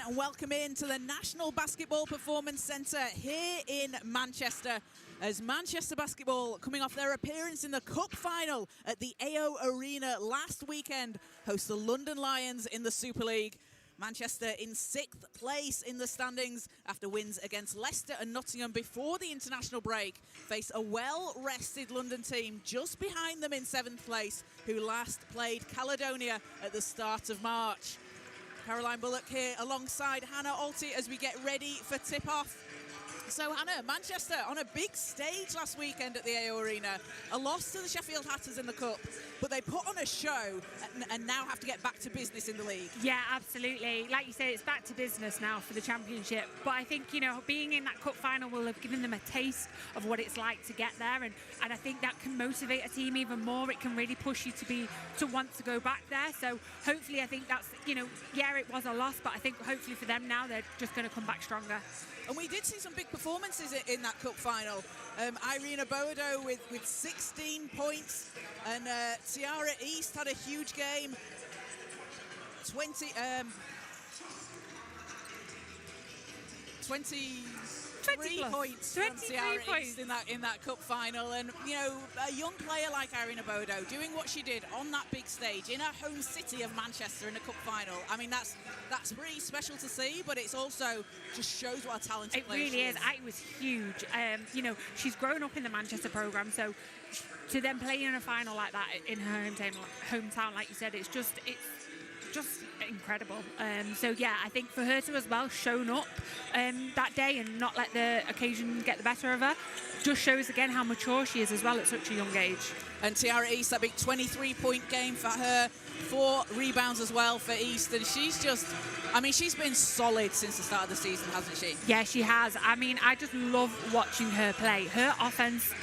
and welcome into the National Basketball Performance Centre here in Manchester, as Manchester Basketball, coming off their appearance in the Cup final at the AO Arena last weekend, host the London Lions in the Super League. Manchester in 6th place in the standings after wins against Leicester and Nottingham before the international break, face a well-rested London team just behind them in 7th place, who last played Caledonia at the start of March. Caroline Bullock here alongside Hannah Alty as we get ready for tip-off. So Hannah, Manchester on a big stage last weekend at the AO Arena. A loss to the Sheffield Hatters in the Cup, but they put on a show and now have to get back to business in the league. Yeah, absolutely. Like you said, it's back to business now for the championship. But I think, you know, being in that Cup final will have given them a taste of what it's like to get there. And I think that can motivate a team even more. It can really push you to want to go back there. So hopefully, I think that's, you know, yeah, it was a loss, but I think hopefully for them now, they're just going to come back stronger. And we did see some big performances in that Cup final. Irina Boado with 16 points, and Tiara East had a huge game. 23 points from Tiara East in that Cup final. And, you know, a young player like Irina Boado doing what she did on that big stage in her home city of Manchester in a Cup final. I mean, that's pretty special to see, but it's also just shows what a talented player she is. It really is. It was huge. You know, she's grown up in the Manchester programme, so to then play in a final like that in her hometown, like you said, it's just incredible. So yeah, I think for her to as well shown up that day and not let the occasion get the better of her just shows again how mature she is as well at such a young age. And Tiara East, that big 23-point game for her, 4 rebounds as well for East, and she's just, I mean, she's been solid since the start of the season, hasn't she? Yeah, she has. I mean, I just love watching her play. Her offense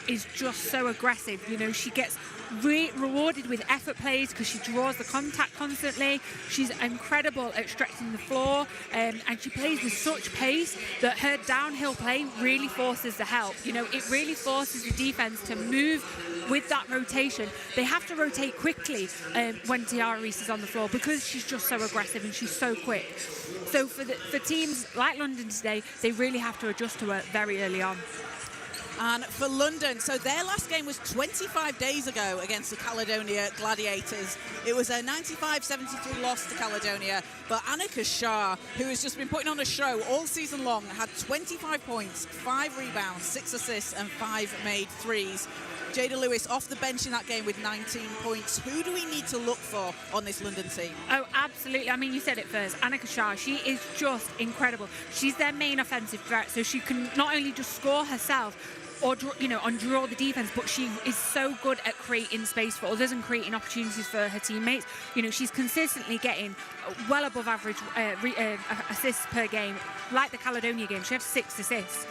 is just so aggressive. You know, she gets rewarded with effort plays because she draws the contact constantly. She's incredible at stretching the floor, and she plays with such pace that her downhill play really forces the help. You know, it really forces the defense to move with that rotation. They have to rotate quickly when Tiara East is on the floor because she's just so aggressive and she's so quick. So for teams like London today, they really have to adjust to her very early on. And for London, so their last game was 25 days ago against the Caledonia Gladiators. It was a 95-73 loss to Caledonia, but Annika Shah, who has just been putting on a show all season long, had 25 points, 5 rebounds, 6 assists, and 5 made threes. Jada Lewis off the bench in that game with 19 points. Who do we need to look for on this London team? Oh, absolutely. I mean, you said it first. Annika Shah, she is just incredible. She's their main offensive threat, so she can not only just score herself, or draw the defense, but she is so good at creating space for others and creating opportunities for her teammates. You know, she's consistently getting well above average assists per game. Like the Caledonia game, she had 6 assists.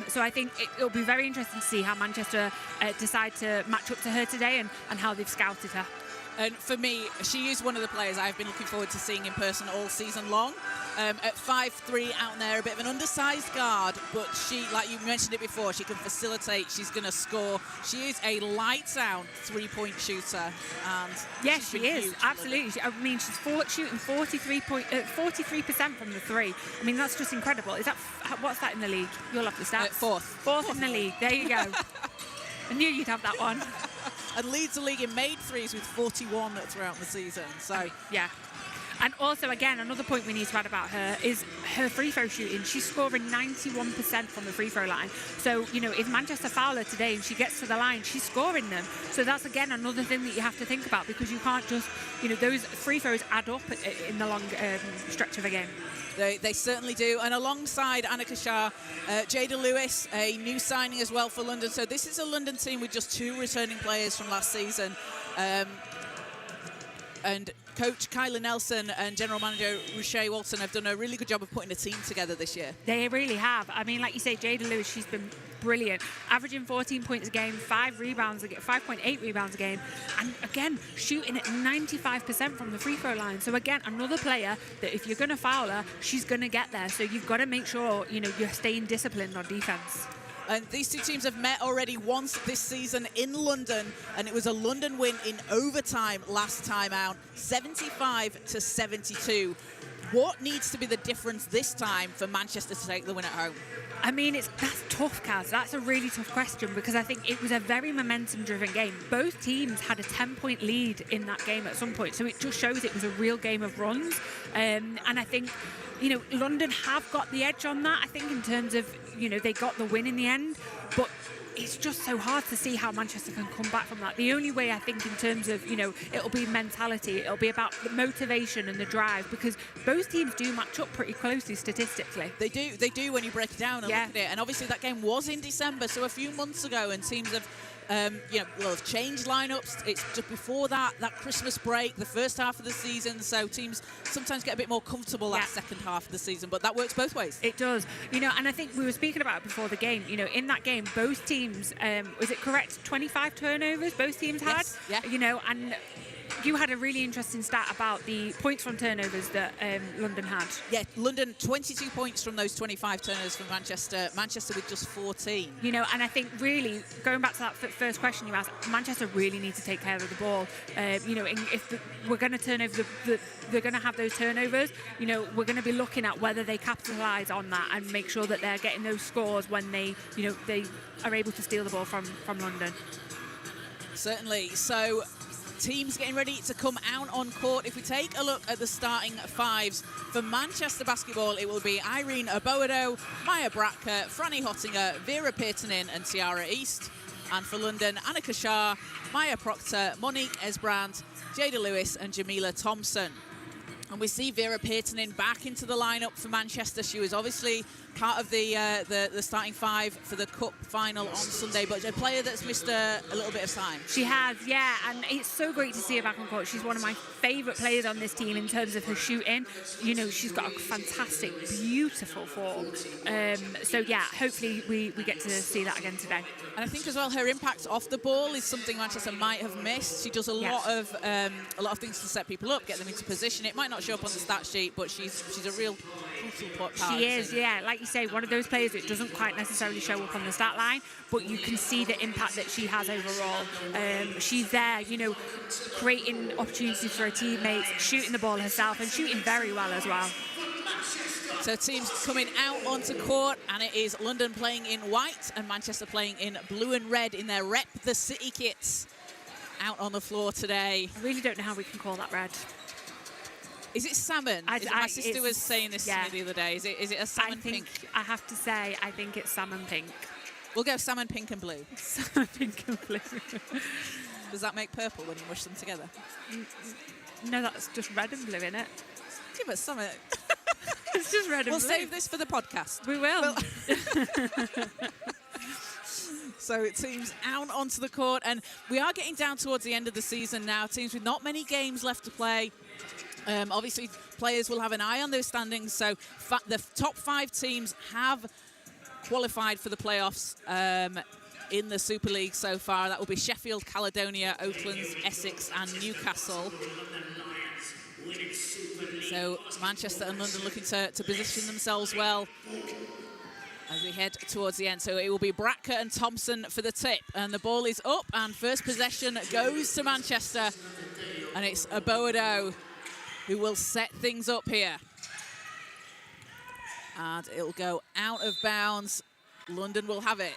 So I think it'll be very interesting to see how Manchester decide to match up to her today and how they've scouted her. And for me, she is one of the players I've been looking forward to seeing in person all season long. At 5'3", out there, a bit of an undersized guard, but she, like you mentioned it before, she can facilitate, she's going to score. She is a lights-out three-point shooter. And yes, she is, absolutely. I mean, she's shooting 43% from the 3. I mean, that's just incredible. Is that what's that in the league? You'll have the stats. Fourth in the league. There you go. I knew you'd have that one. And leads the league in made threes with 41 throughout the season. So yeah. And also, again, another point we need to add about her is her free throw shooting. She's scoring 91% from the free throw line. So, you know, if Manchester foul her today and she gets to the line, she's scoring them. So that's, again, another thing that you have to think about because you can't just, you know, those free throws add up in the long stretch of a game. They certainly do. And alongside Annika Shah, Jada Lewis, a new signing as well for London. So this is a London team with just 2 returning players from last season. And Coach Kyla Nelson and General Manager Rushay Walton have done a really good job of putting a team together this year. They really have. I mean, like you say, Jada Lewis, she's been brilliant. Averaging 14 points a game, 5.8 rebounds a game. And again, shooting at 95% from the free throw line. So again, another player that if you're going to foul her, she's going to get there. So you've got to make sure, you know, you're staying disciplined on defense. And these 2 teams have met already once this season in London, and it was a London win in overtime last time out, 75-72. What needs to be the difference this time for Manchester to take the win at home? I mean, that's tough, Kaz. That's a really tough question because I think it was a very momentum-driven game. Both teams had a 10-point lead in that game at some point, so it just shows it was a real game of runs. And I think, London have got the edge on that, I think, in terms of, they got the win in the end. But it's just so hard to see how Manchester can come back from that. The only way, I think, in terms of, it'll be mentality, it'll be about the motivation and the drive, because both teams do match up pretty closely statistically. They do when you break it down and look at it. And obviously that game was in December, so a few months ago, and teams have have changed lineups. It's just before that Christmas break, the first half of the season, so teams sometimes get a bit more comfortable that second half of the season, but that works both ways. It does. And I think we were speaking about it before the game. In that game, both teams, was it correct, 25 turnovers both teams had? Yes, yeah. And you had a really interesting stat about the points from turnovers that London had. Yeah, London 22 points from those 25 turnovers from Manchester. Manchester with just 14. And I think really, going back to that first question you asked, Manchester really need to take care of the ball. If we're going to turn over they're going to have those turnovers, we're going to be looking at whether they capitalise on that and make sure that they're getting those scores when they are able to steal the ball from London. Certainly. So teams getting ready to come out on court. If we take a look at the starting fives for Manchester basketball, it will be Irene Aboado, Maya Bratka, Franny Hottinger, Vera Peternin and Tiara East. And for London, Annika Shah, Maya Proctor, Monique Esbrand, Jada Lewis and Jamila Thompson. And we see Vera Peternin back into the lineup for Manchester. She was obviously part of the starting five for the Cup final on Sunday, but a player that's missed a little bit of time. She has, yeah, and it's so great to see her back on court. She's one of my favourite players on this team in terms of her shooting. She's got a fantastic, beautiful form. So, yeah, hopefully we get to see that again today. And I think as well her impact off the ball is something Manchester might have missed. She does a lot of things to set people up, get them into position. It might not show up on the stat sheet, but she's a real crucial part. She is, yeah. Like you say, one of those players that doesn't quite necessarily show up on the stat line, but you can see the impact that she has overall. She's there, creating opportunities for her teammates, shooting the ball herself, and shooting very well as well. So teams coming out onto court, and it is London playing in white and Manchester playing in blue and red in their Rep the City kits out on the floor today. I really don't know how we can call that red. Is it salmon? My sister was saying this to me the other day. Is it a salmon pink? I have to say, I think it's salmon pink. We'll go salmon pink and blue. Salmon pink and blue. Does that make purple when you mush them together? No, that's just red and blue, innit? Yeah, but salmon. It's just red and blue. We'll save this for the podcast. We will. So teams out onto the court, and we are getting down towards the end of the season now. Teams with not many games left to play. Obviously, players will have an eye on those standings. So the top 5 teams have qualified for the playoffs in the Super League so far. That will be Sheffield, Caledonia, Oaklands, Essex and Newcastle. So Manchester and London looking to position themselves well as we head towards the end. So it will be Bratka and Thompson for the tip. And the ball is up, and first possession goes to Manchester. And it's Aboado who will set things up here. And it'll go out of bounds. London will have it.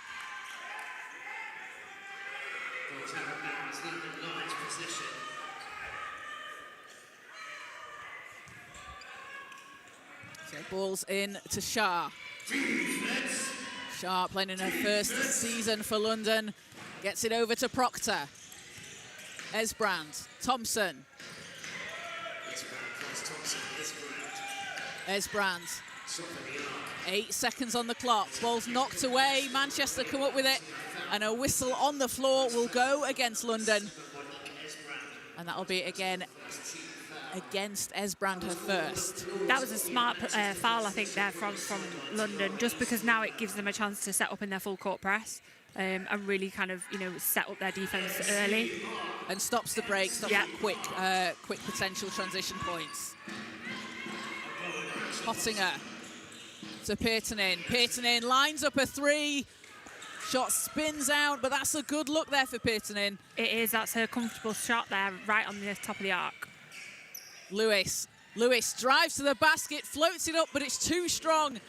So ball's in to Shah. Shah playing in her first season for London. Gets it over to Proctor. Esbrand, Thompson. Esbrand. 8 seconds on the clock. Ball's knocked away. Manchester come up with it. And a whistle on the floor will go against London. And that'll be again against Esbrand, her first. That was a smart foul, I think, there from London, just because now it gives them a chance to set up in their full court press and really kind of, set up their defense early. And stops the break, stops quick potential transition points. Hottinger to Peternin. Peternin lines up a 3. Shot spins out, but that's a good look there for Peternin. It is. That's her comfortable shot there, right on the top of the arc. Lewis Lewis drives to the basket, floats it up, but it's too strong.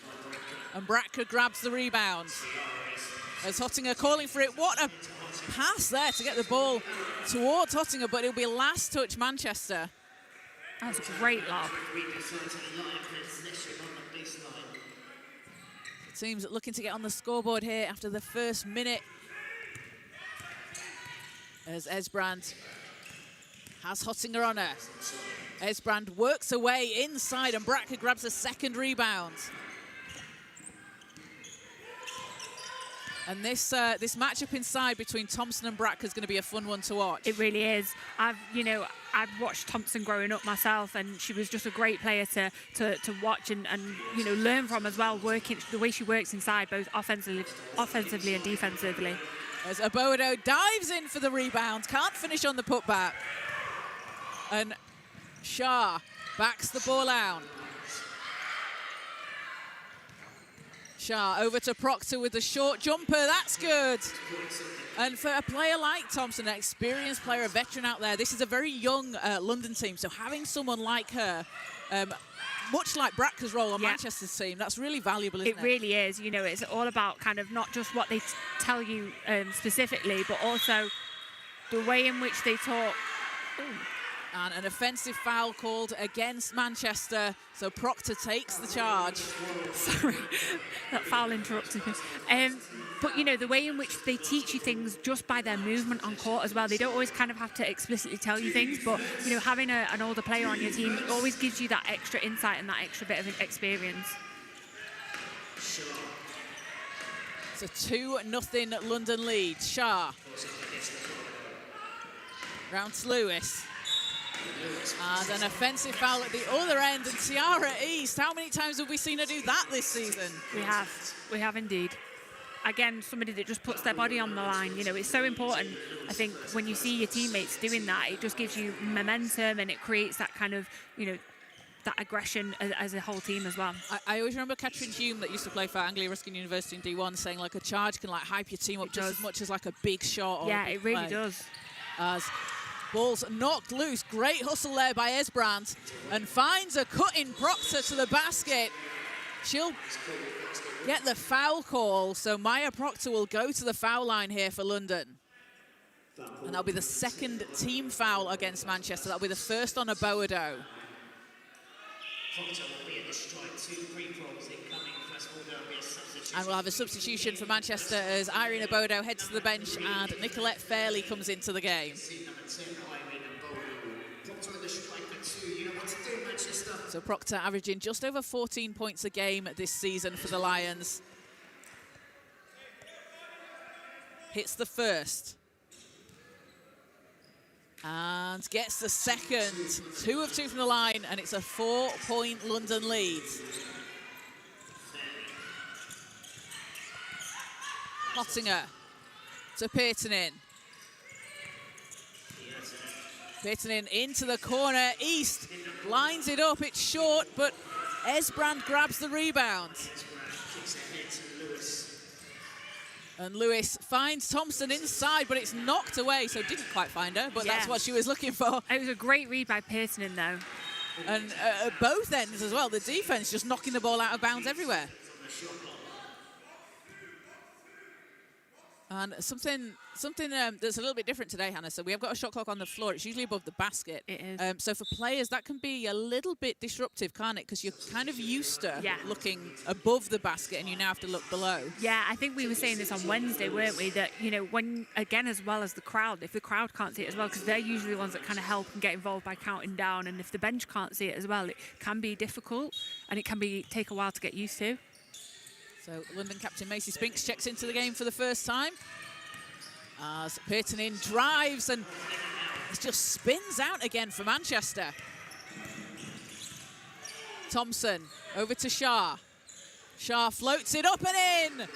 And Bratka grabs the rebound. As Hottinger calling for it. What a pass there to get the ball towards Hottinger, but it'll be last touch Manchester. That was a great lob. Teams looking to get on the scoreboard here after the first minute. As Esbrand has Hottinger on her. Esbrand works away inside and Bratka grabs a second rebound. And this matchup inside between Thompson and Bratka is going to be a fun one to watch. It really is. I've watched Thompson growing up myself, and she was just a great player to watch and learn from as well. Working the way she works inside, both offensively and defensively. As Abodo dives in for the rebound, can't finish on the putback, and Shah backs the ball out. Shah over to Proctor with the short jumper. That's good. And for a player like Thompson, an experienced player, a veteran out there, this is a very young London team. So having someone like her, much like Bratka's role on Manchester's team, that's really valuable, isn't it? It really is. You know, it's all about kind of not just what they tell you specifically, but also the way in which they talk. Ooh. And an offensive foul called against Manchester. So Proctor takes the charge. Sorry, that foul interrupted me. But, you know, the way in which they teach you things just by their movement on court as well. They don't always kind of have to explicitly tell you things, but, you know, having an older player on your team always gives you that extra insight and that extra bit of experience. It's a 2-0 London lead. Shah. Round to Lewis. And an offensive foul at the other end, and Tiara East. How many times have we seen her do that this season? We have indeed. Again, somebody that just puts their body on the line. You know, it's so important. I think when you see your teammates doing that, it just gives you momentum and it creates that kind of, you know, that aggression as a whole team as well. I always remember Katrin Hume, that used to play for Anglia Ruskin University in D1, saying like a charge can like hype your team up just as much as like a big shot. Yeah, it really does. As ball's knocked loose. Great hustle there by Esbrand, and finds a cutting Proctor to the basket. She'll get the foul call, so Maya Proctor will go to the foul line here for London. And that'll be the second team foul against Manchester. That'll be the first on Abodo. And we'll have a substitution for Manchester as Irene Abodo heads to the bench and Nicolette Fairley comes into the game. So Proctor averaging just over 14 points a game this season for the Lions. Hits the first. And gets the second. 2 of 2 from the line, and it's a 4-point London lead. Hottinger to Peternin. Peternin into the corner. East lines it up. It's short, but Esbrand grabs the rebound. And Lewis finds Thompson inside, but it's knocked away, so didn't quite find her, but that's what she was looking for. It was a great read by Peternin, though. And at both ends as well, the defense just knocking the ball out of bounds everywhere. And something that's a little bit different today, Hannah. So we have got a shot clock on the floor. It's usually above the basket. It is. So for players, that can be a little bit disruptive, can't it? Because you're kind of used to looking above the basket, and you now have to look below. Yeah, I think we were saying this on Wednesday, weren't we? That, you know, when, again, as well as the crowd, if the crowd can't see it as well, because they're usually the ones that kind of help and get involved by counting down, and if the bench can't see it as well, it can be difficult, and it can take a while to get used to. So London captain Macy Spinks checks into the game for the first time. As Peternin drives and it just spins out again for Manchester. Thompson over to Shah. Shah floats it up and in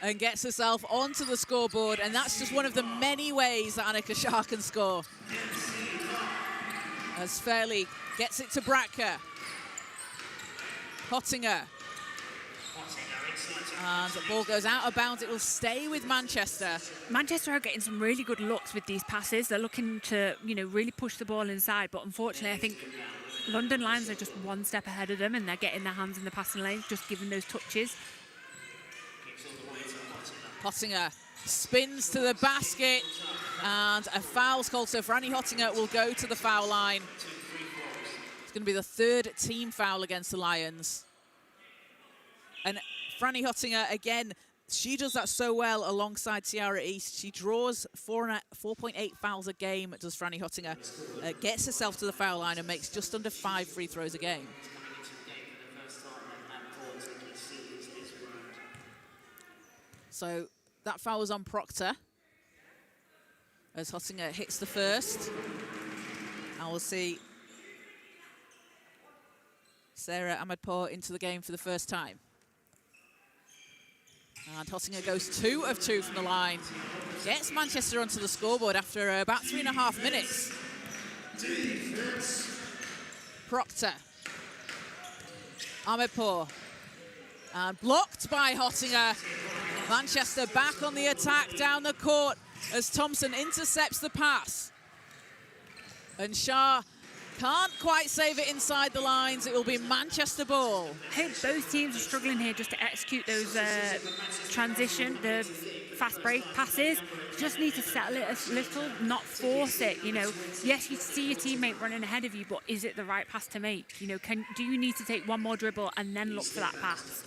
and gets herself onto the scoreboard, and that's just one of the many ways that Annika Shah can score. As Fairley gets it to Bratka. Hottinger. And the ball goes out of bounds. It will stay with Manchester. Manchester are getting some really good looks with these passes. They're looking to, you know, really push the ball inside. But unfortunately, I think London Lions are just one step ahead of them, and they're getting their hands in the passing lane, just giving those touches. Hottinger spins to the basket, and a foul's called. So Franny Hottinger will go to the foul line. It's going to be the third team foul against the Lions. And Franny Hottinger, again, she does that so well alongside Tiara East. She draws 4.8 fouls a game, does Franny Hottinger. Gets herself to the foul line and makes just under 5 free throws a game. So that foul was on Proctor as Hottinger hits the first. And we'll see Sarah Ahmedpour into the game for the first time. And Hottinger goes 2 of 2 from the line. Gets Manchester onto the scoreboard after about 3.5 minutes. Proctor. Ahmedpour. And blocked by Hottinger. Manchester back on the attack down the court as Thompson intercepts the pass. And Shah can't quite save it inside the lines. It will be Manchester ball. I think both teams are struggling here just to execute those the fast break passes. You just need to settle it a little, not force it. You know, yes, you see your teammate running ahead of you, but is it the right pass to make? You know, do you need to take one more dribble and then look for that pass?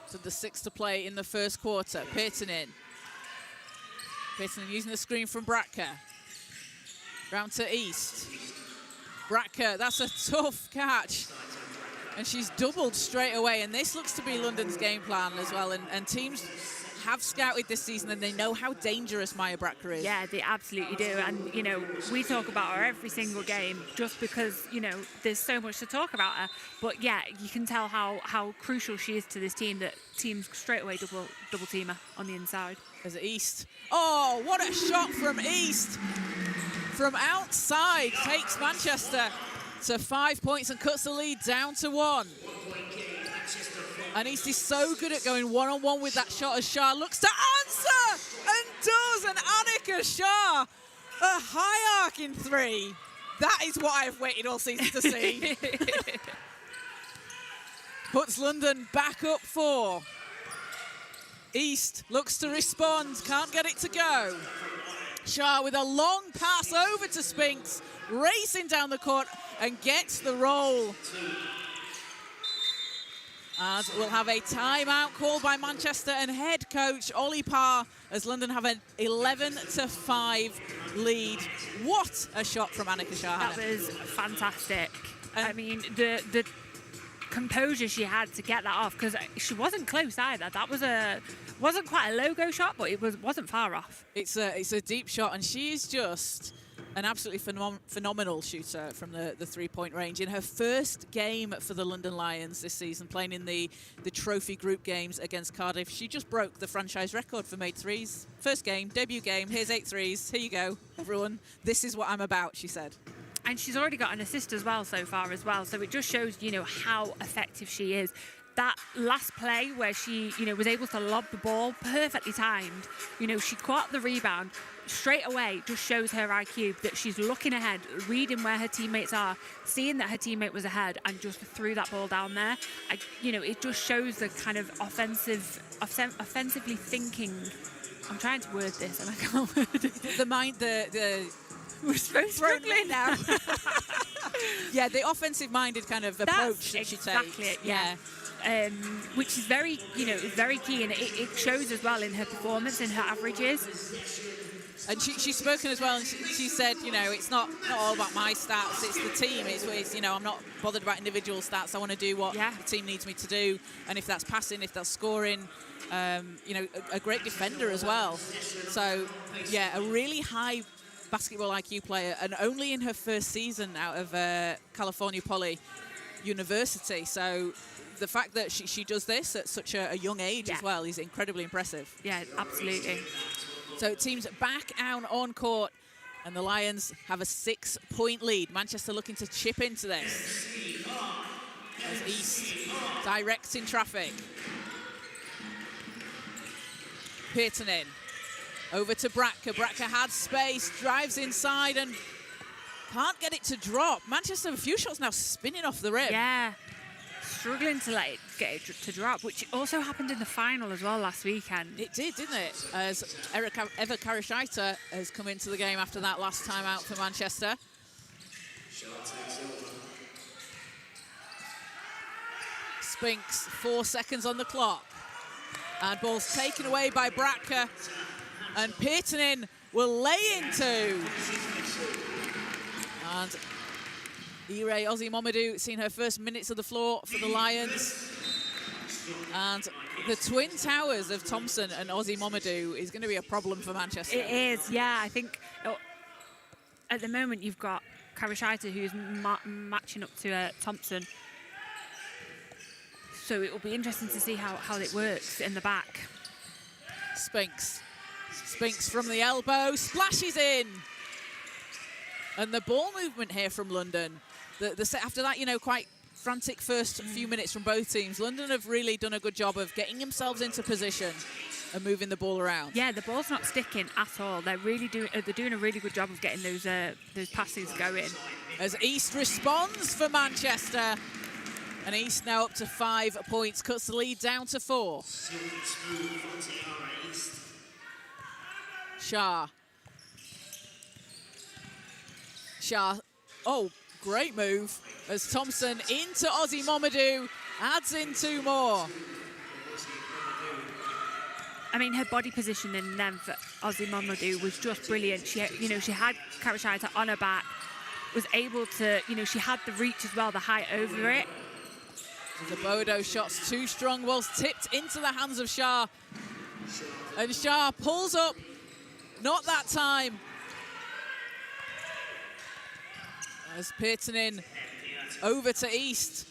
So the 6 to play in the first quarter. Peartonen. Peartonen using the screen from Bratka. Round to East. Bratka, that's a tough catch. And she's doubled straight away. And this looks to be London's game plan as well. And teams have scouted this season and they know how dangerous Maya Bratka is. Yeah, they absolutely do. And, you know, we talk about her every single game just because, you know, there's so much to talk about her. But, yeah, you can tell how crucial she is to this team, that teams straight away double team her on the inside. There's East. Oh, what a shot from East. From outside, takes Manchester to 5 points and cuts the lead down to 1. And East is so good at going one-on-one with that shot as Shah looks to answer and does. And Annika Shah, a high arcing 3. That is what I've waited all season to see. Puts London back up 4. East looks to respond, can't get it to go. Shah with a long pass over to Spinks, racing down the court and gets the roll. As we'll have a timeout called by Manchester and head coach Ollie Parr as London have an 11-5 lead. What a shot from Annika Shah. That was fantastic. I mean, the composure she had to get that off, because she wasn't close either. That wasn't quite a logo shot, but it wasn't far off. It's a deep shot, and she is just an absolutely phenomenal shooter from the 3-point range. In her first game for the London Lions this season, playing in the trophy group games against Cardiff, she just broke the franchise record for made threes. First game, debut game, here's 8 threes. Here you go, everyone. This is what I'm about, she said. And she's already got an assist as well so far as well. So it just shows, you know, how effective she is. That last play where she, you know, was able to lob the ball, perfectly timed. You know, she caught the rebound straight away, just shows her IQ, that she's looking ahead, reading where her teammates are, seeing that her teammate was ahead and just threw that ball down there. You know, it just shows the kind of offensively thinking. I'm trying to word this and I can't word it. We're struggling now. Yeah, the offensive-minded kind of approach that she takes. Exactly it, yeah. Which is very, you know, very key, and it shows as well in her performance, in her averages. And she's spoken as well, and she said, you know, it's not all about my stats, it's the team. It's you know, I'm not bothered about individual stats. I want to do what the team needs me to do, and if that's passing, if that's scoring, you know, a great defender as well. So, yeah, a really high basketball IQ player, and only in her first season out of California Poly University. So the fact that she does this at such a young age as well is incredibly impressive. Yeah, absolutely. So teams back out on court, and the Lions have a 6-point lead. Manchester looking to chip into this. As East directing traffic. Peartonen. Over to Bratka. Bratka had space, drives inside and can't get it to drop. Manchester have a few shots now spinning off the rim. Yeah, struggling to get it to drop, which also happened in the final as well last weekend. It did, didn't it? As Eva Karashaita has come into the game after that last time out for Manchester. Spinks, 4 seconds on the clock. And ball's taken away by Bratka. And Peternin will lay into. And Ire Ozzy-Momadou seen her first minutes of the floor for the Lions. And the twin towers of Thompson and Ozzy-Momadou is going to be a problem for Manchester. It is, yeah. I think at the moment you've got Karashaita who's matching up to Thompson. So it will be interesting to see how it works in the back. Spinks from the elbow, splashes in. And the ball movement here from London. The set after that, you know, quite frantic first few minutes from both teams. London have really done a good job of getting themselves into position and moving the ball around. Yeah, the ball's not sticking at all. They're doing a really good job of getting those passes going. As East responds for Manchester. And East now up to 5 points, cuts the lead down to 4. Shah. Oh, great move. As Thompson into Ozzy-Momadou, adds in 2 more. I mean, her body positioning then for Ozzy-Momadou was just brilliant. She had Karashaita on her back, was able to, she had the reach as well, the height over it. The Bodo shot's too strong, was tipped into the hands of Shah. And Shah pulls up, not that time. As Peternin over to East.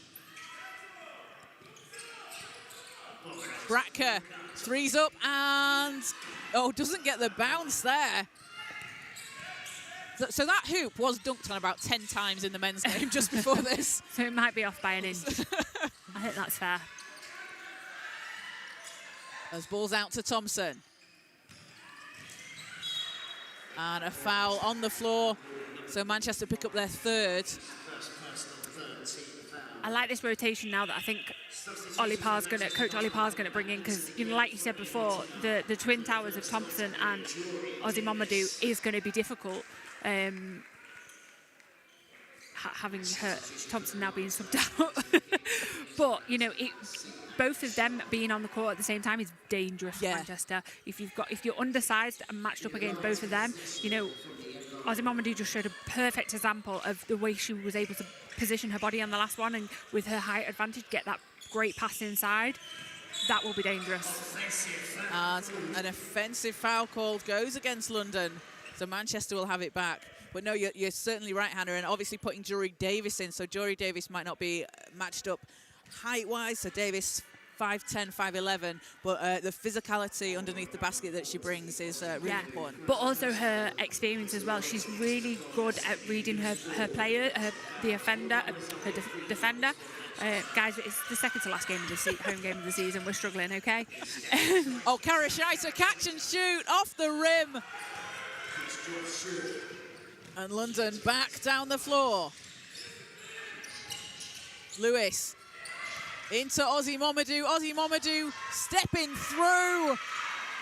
Bratka threes up and, doesn't get the bounce there. So that hoop was dunked on about 10 times in the men's game just before this. So it might be off by an inch. I think that's fair. As ball's out to Thompson. And a foul on the floor. So Manchester pick up their 3rd. I like this rotation now that I think Coach Ollie Parr's going to bring in, because, like you said before, the twin towers of Thompson and Ozzy-Momadou is going to be difficult. Having Thompson now being subbed out. But, both of them being on the court at the same time is dangerous for Manchester. If you're undersized and matched up against both of them, Ozzy-Momadou just showed a perfect example of the way she was able to position her body on the last one, and with her height advantage, get that great pass inside. That will be dangerous. And an offensive foul called goes against London. So Manchester will have it back. But no, you're certainly right, Hannah, and obviously putting Jory Davis in. So Jory Davis might not be matched up height-wise. So Davis, 5'10", 5'11", but the physicality underneath the basket that she brings is really important. But also her experience as well. She's really good at reading her player, the defender. Guys, it's the second to last game of the home game of the season. We're struggling, okay? Karashaita, catch and shoot off the rim. And London back down the floor. Lewis into Ozzy-Momadou. Ozzy-Momadou stepping through.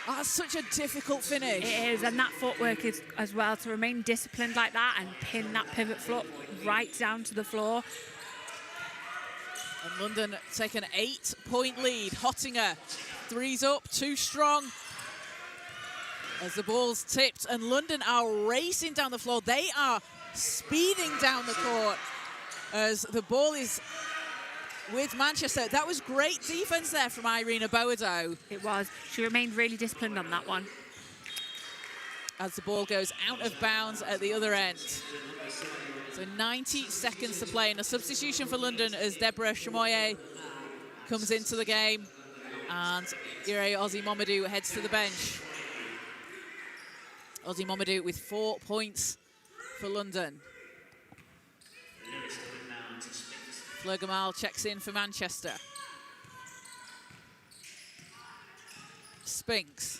That's such a difficult finish. It is, and that footwork is as well, to remain disciplined like that and pin that pivot foot right down to the floor. And London take an 8-point lead. Hottinger, threes up, too strong. As the ball's tipped, and London are racing down the floor. They are speeding down the court as the ball is with Manchester. That was great defense there from Irina Boado. It was. She remained really disciplined on that one. As the ball goes out of bounds at the other end. So 90 seconds to play, and a substitution for London as Deborah Chamoye comes into the game, and Ire Ozzy-Momadou heads to the bench. Ozzy-Momadou with 4 points for London. Fleur Gamal checks in for Manchester. Spinks.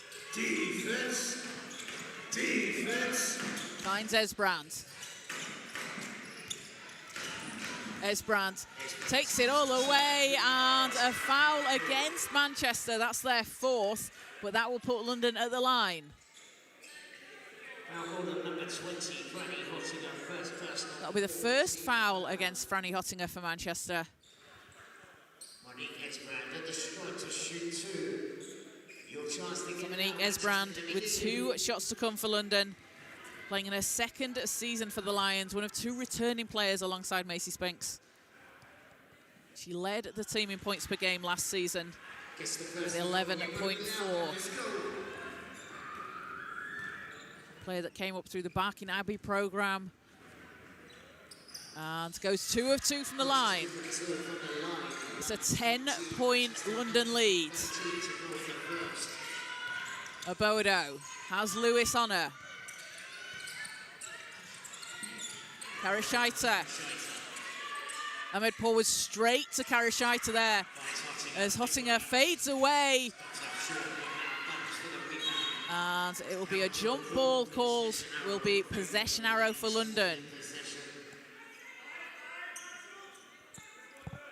Finds Esbrand. Esbrand takes it all away, and a foul against Manchester. That's their fourth, but that will put London at the line. That'll be the first foul against Franny Hottinger for Manchester. Dominique Esbrand with 2 shots to come for London, playing in her second season for the Lions, one of 2 returning players alongside Macy Spinks. She led the team in points per game last season with 11.4. Player that came up through the Barking Abbey program and goes 2 of 2 from the line. It's a 10-point London lead. Obodo has Lewis on her. Karashaita. Ahmed Paul was straight to Karashaita there as Hottinger fades away. And it will be a jump ball called, will be possession arrow for London.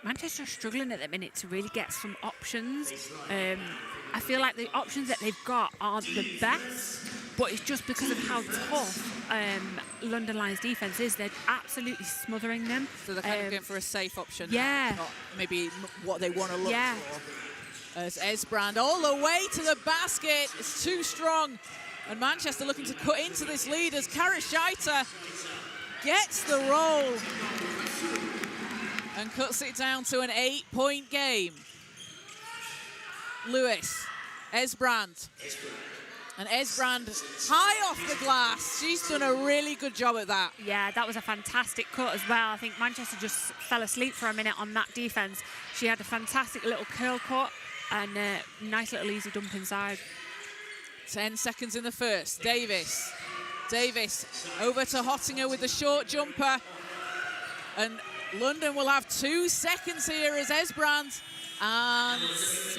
Manchester are struggling at the minute to really get some options. I feel like the options that they've got aren't the best, but it's just because of how tough London Lions defence is. They're absolutely smothering them. So they're kind of going for a safe option. Yeah. Not maybe what they want to look for. As Esbrand all the way to the basket. It's too strong. And Manchester looking to cut into this lead as Karashaita gets the roll and cuts it down to an 8-point game. Lewis, Esbrand. And Esbrand high off the glass. She's done a really good job at that. Yeah, that was a fantastic cut as well. I think Manchester just fell asleep for a minute on that defence. She had a fantastic little curl cut and a nice little easy dump inside. 10 seconds in the first. Davis over to Hottinger with the short jumper. And London will have 2 seconds here as Esbrand and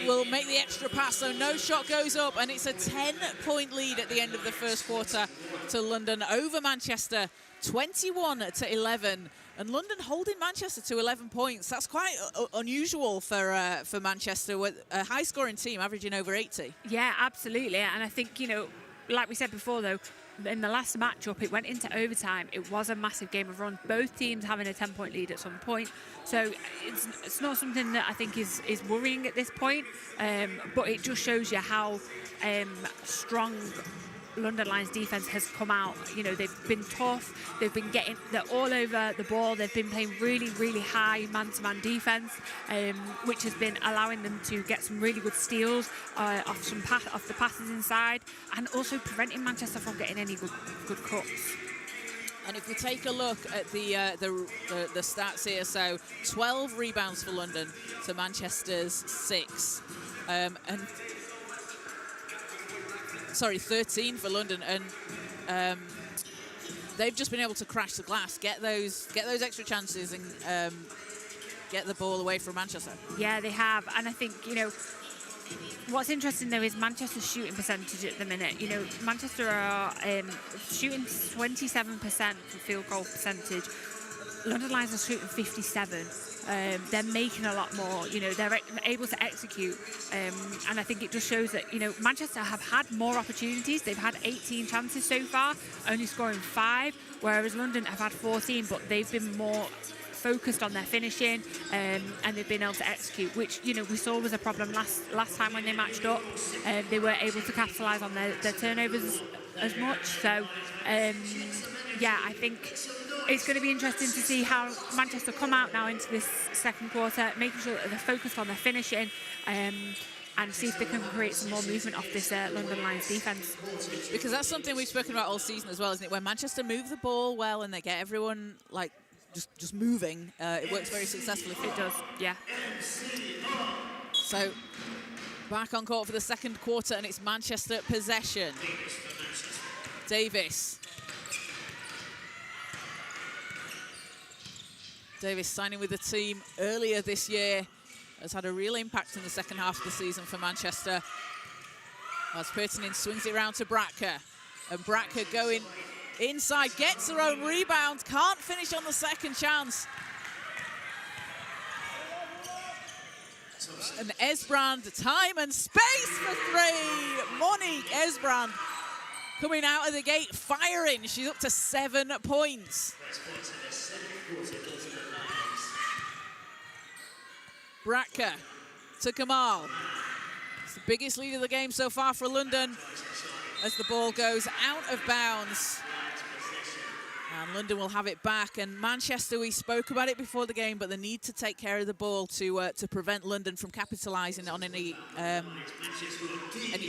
will make the extra pass, so no shot goes up, and it's a 10-point lead at the end of the first quarter to London over Manchester, 21-11, and London holding Manchester to 11 points. That's quite unusual for Manchester, with a high-scoring team averaging over 80. Yeah, absolutely, and I think, you know, like we said before, though, in the last matchup, it went into overtime. It was a massive game of runs. Both teams having a 10-point lead at some point. So it's not something that I think is worrying at this point. But it just shows you how strong London Lions defence has come out. You know, they've been tough. They're all over the ball. They've been playing really, really high man-to-man defence, which has been allowing them to get some really good steals off the passes inside, and also preventing Manchester from getting any good cuts. And if we take a look at the stats here, so 12 rebounds for London to Manchester's 6, and 13 for London, and they've just been able to crash the glass, get those extra chances, and get the ball away from Manchester. Yeah, they have, and I think, you know, what's interesting though is Manchester's shooting percentage at the minute. You know, Manchester are shooting 27% for field goal percentage. London Lions are shooting 57. They're making a lot more, you know, they're able to execute, and I think it just shows that, you know, Manchester have had more opportunities. They've had 18 chances so far, only scoring 5, whereas London have had 14, but they've been more focused on their finishing, and they've been able to execute, which, you know, we saw was a problem last time when they matched up. They weren't able to capitalise on their turnovers as much. So yeah, I think it's going to be interesting to see how Manchester come out now into this second quarter, making sure that they're focused on their finishing, and see if they can create some more movement off this London Lions defence. Because that's something we've spoken about all season as well, isn't it? When Manchester move the ball well and they get everyone like just moving, it works very successfully for them. It does, yeah. So back on court for the second quarter, and it's Manchester possession. Davis signing with the team earlier this year, has had a real impact in the second half of the season for Manchester. As Pertinin swings it round to Bratka. And Bratka going inside, gets her own rebound, can't finish on the second chance. And Esbrand, time and space for three. Monique Esbrand coming out of the gate firing. She's up to 7 points. Bratka to Kamal. It's the biggest lead of the game so far for London as the ball goes out of bounds. And London will have it back. And Manchester, we spoke about it before the game, but they need to take care of the ball to prevent London from capitalising on any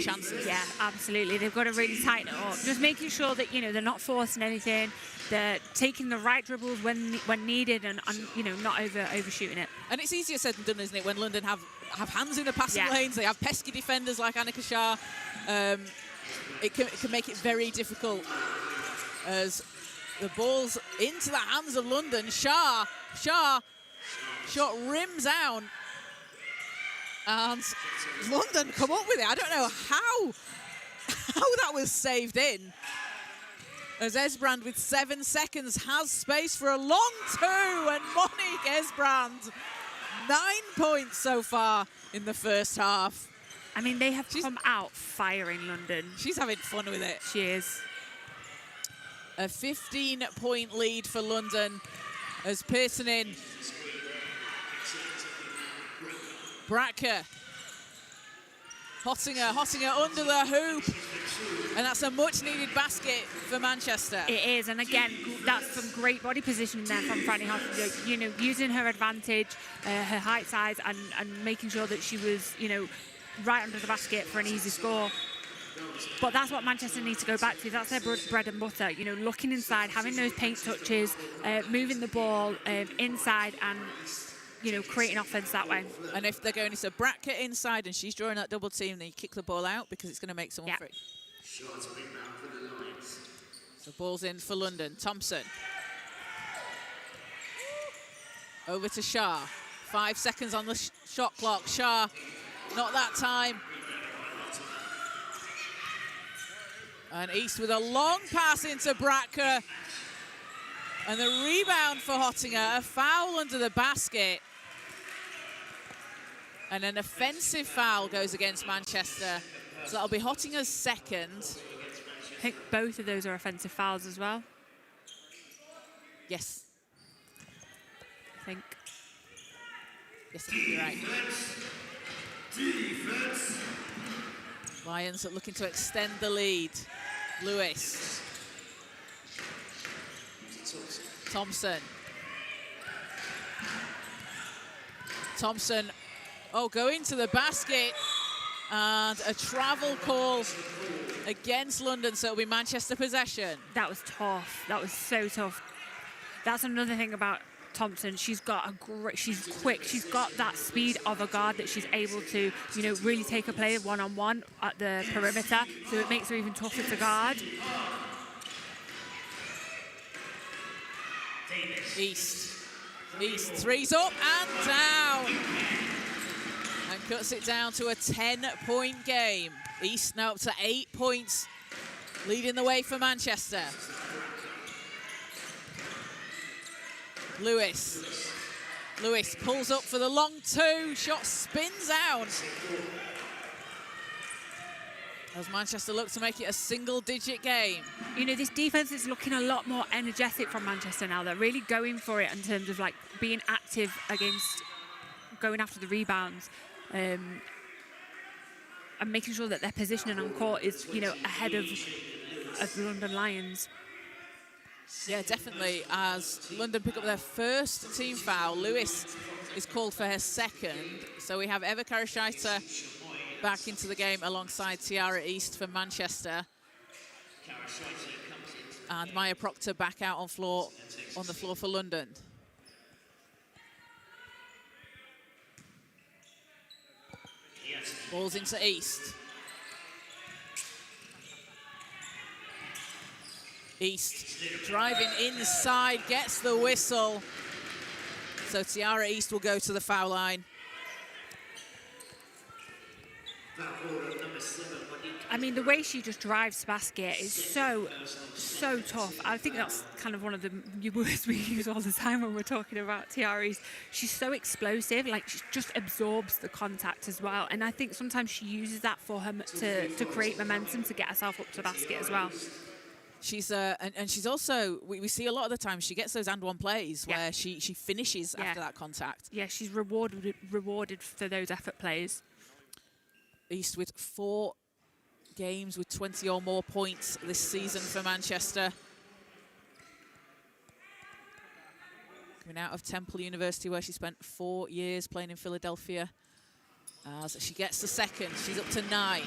chances. Yeah, absolutely. They've got to really tighten it up. Just making sure that, you know, they're not forcing anything. They're taking the right dribbles when needed and you know, not overshooting it. And it's easier said than done, isn't it, when London have hands in the passing lanes. They have pesky defenders like Annika Shah. It can make it very difficult as the ball's into the hands of London. Shah shot rims out. And London come up with it. I don't know how that was saved in. As Esbrand with 7 seconds has space for a long two. And Monique Esbrand, 9 points so far in the first half. I mean, they have come out firing London. She's having fun with it. She is. A 15-point lead for London as Pearson in. Bratka. Hottinger under the hoop. And that's a much-needed basket for Manchester. It is, and again, that's some great body positioning there from Franny Hottinger. You know, using her advantage, her height, size, and making sure that she was, you know, right under the basket for an easy score. But that's what Manchester needs to go back to. That's their bread and butter. You know, looking inside, having those paint touches, moving the ball inside, and you know, creating offense that way. And if they're going to Bratka inside and she's drawing that double team, then you kick the ball out because it's going to make someone free. So ball's in for London. Thompson. Over to Shah. 5 seconds on the shot clock. Shah, not that time. And East with a long pass into Bratka. And the rebound for Hottinger. A foul under the basket. And an offensive foul goes against Manchester. So that'll be Hottinger's second. I think both of those are offensive fouls as well. Yes. I think. Yes, I think you're right. Defense. Lions are looking to extend the lead. Lewis. Thompson. Thompson, going to the basket. And a travel call against London, so it'll be Manchester possession. That was tough. That was so tough. That's another thing about Thompson. She's got she's quick. She's got that speed of a guard that she's able to, you know, really take a player one-on-one at the perimeter. So it makes her even tougher to guard. East, three's up and down. And cuts it down to a 10-point game. East now up to 8 points, leading the way for Manchester. Lewis pulls up for the long two. Shot spins out. As Manchester look to make it a single-digit game. You know, this defense is looking a lot more energetic from Manchester now. They're really going for it in terms of, like, being active against going after the rebounds. And making sure that their positioning on court is, you know, ahead of the London Lions. Yeah, definitely. As London pick up their first team foul, Lewis is called for her second. So we have Eva Karashaita back into the game alongside Tiara East for Manchester. And Maya Proctor back out on the floor for London. Balls into East. East driving inside, gets the whistle. So Tiara East will go to the foul line. I mean, the way she just drives basket is so tough. I think that's kind of one of the words we use all the time when we're talking about Tiaris. She's so explosive, like she just absorbs the contact as well. And I think sometimes she uses that for her to create momentum to get herself up to the basket as well. She's and she's also, we see a lot of the time she gets those and one plays where she finishes after that contact. Yeah, she's rewarded for those effort plays. East with 4 games with 20 or more points this season for Manchester. Coming out of Temple University, where she spent 4 years playing in Philadelphia. As she gets the second, she's up to 9.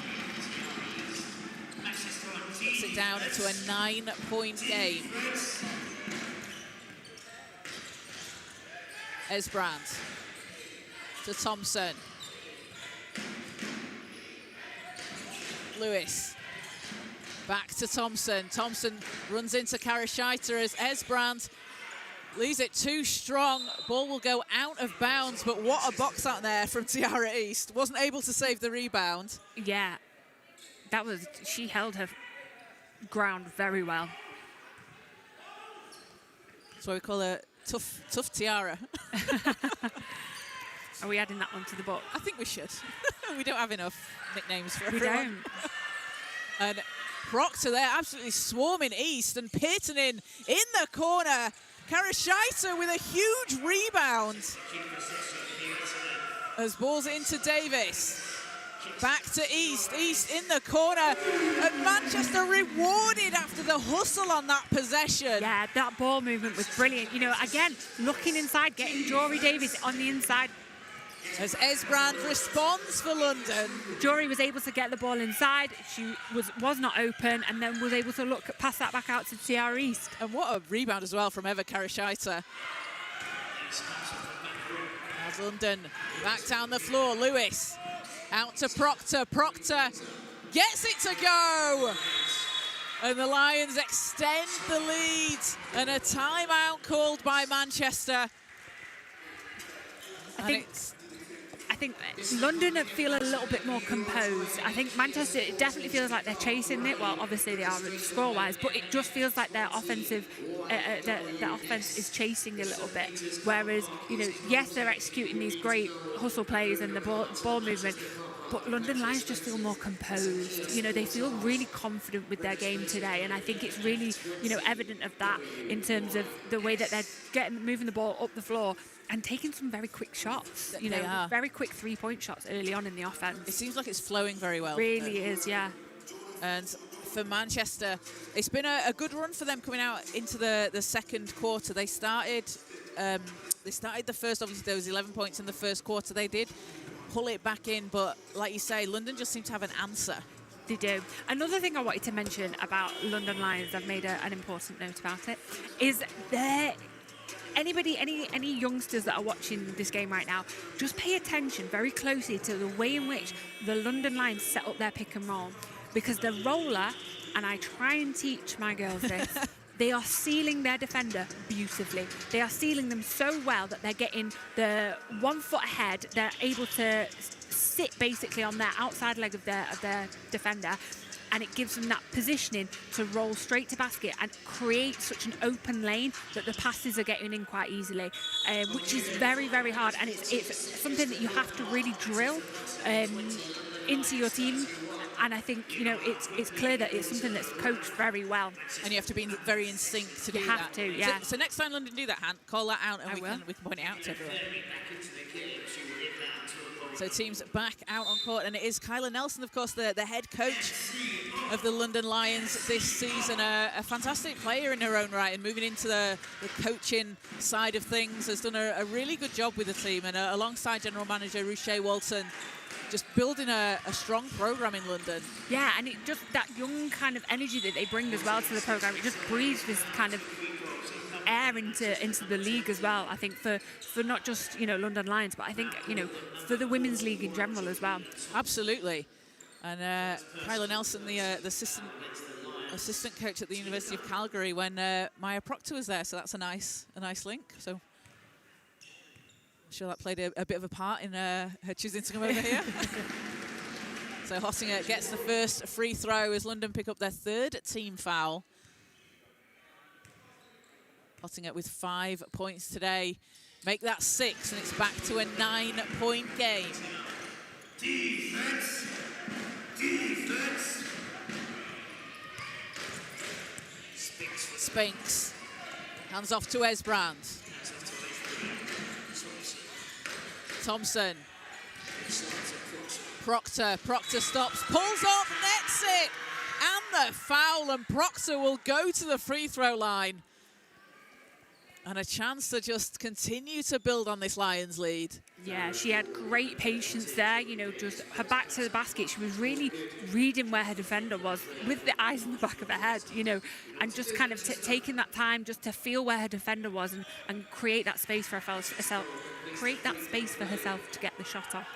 Puts it down to a 9-point game. Esbrand to Thompson. Lewis back to Thompson. Thompson runs into Karashita as Esbrand leaves it too strong. Ball will go out of bounds, but what a box out there from Tiara East. Wasn't able to save the rebound. Yeah, she held her ground very well. That's why we call her tough Tiara. Are we adding that one to the book? I think we should. We don't have enough nicknames for we everyone. Don't. And Proctor there absolutely swarming East, and Pearson in the corner. Karashita with a huge rebound. As balls into Davis. Back to East. East in the corner. And Manchester rewarded after the hustle on that possession. Yeah, that ball movement was brilliant. You know, again, looking inside, getting Jory Davis on the inside. As Esbrand responds for London. Jory was able to get the ball inside. She was not open, and then was able to pass that back out to Tiara East. And what a rebound as well from Eva Karashita. As London back down the floor. Lewis out to Proctor. Proctor gets it to go. And the Lions extend the lead. And a timeout called by Manchester. I think London feel a little bit more composed. I think Manchester, it definitely feels like they're chasing it. Well, obviously they are score-wise, but it just feels like their offense is chasing a little bit. Whereas, you know, yes, they're executing these great hustle plays and the ball movement, but London Lions just feel more composed. You know, they feel really confident with their game today, and I think it's really, you know, evident of that in terms of the way that they're moving the ball up the floor and taking some very quick shots. You know, very quick 3-point shots early on in the offense. It seems like it's flowing very well. Really is, yeah. And for Manchester, it's been a good run for them coming out into the second quarter. They started the first, obviously there was 11 points in the first quarter. They did pull it back in, but like you say, London just seemed to have an answer. They do. Another thing I wanted to mention about London Lions, I've made an important note about it, is any youngsters that are watching this game right now, just pay attention very closely to the way in which the London Lions set up their pick and roll. Because the roller, and I try and teach my girls this, they are sealing their defender beautifully. They are sealing them so well that they're getting the 1 foot ahead. They're able to sit basically on their outside leg of their defender, and it gives them that positioning to roll straight to basket and create such an open lane that the passes are getting in quite easily, which is very, very hard. And it's something that you have to really drill into your team. And I think, you know, it's clear that it's something that's coached very well. And you have to be very in sync to do that. You have to, yeah. So next time London do that, Han, call that out and we can point it out to everyone. So teams back out on court, and it is Kyla Nelson, of course, the head coach of the London Lions this season. A fantastic player in her own right, and moving into the coaching side of things, has done a really good job with the team, and alongside General Manager Rushay Walton, just building a strong program in London. Yeah, and it just, that young kind of energy that they bring as well to the program, it just breathes this kind of air into the league as well. I think for not just, you know, London Lions, but I think, you know, for the women's league in general as well. Absolutely. And Kyla Nelson, the assistant coach at the University of Calgary when Maya Proctor was there, so that's a nice link. So I'm sure that played a bit of a part in her choosing to come over here. So Hottinger gets the first free throw as London pick up their 3rd team foul. Hottinger with 5 points today. Make that 6, and it's back to a 9-point game. Defense. Defense. Spinks. Hands off to Esbrand. Thompson. Proctor stops, pulls up, nets it, and the foul, and Proctor will go to the free throw line. And a chance to just continue to build on this Lions lead. Yeah, she had great patience there, you know, just her back to the basket. She was really reading where her defender was with the eyes in the back of her head, you know, and just kind of taking that time just to feel where her defender was and create that space for herself, to get the shot off.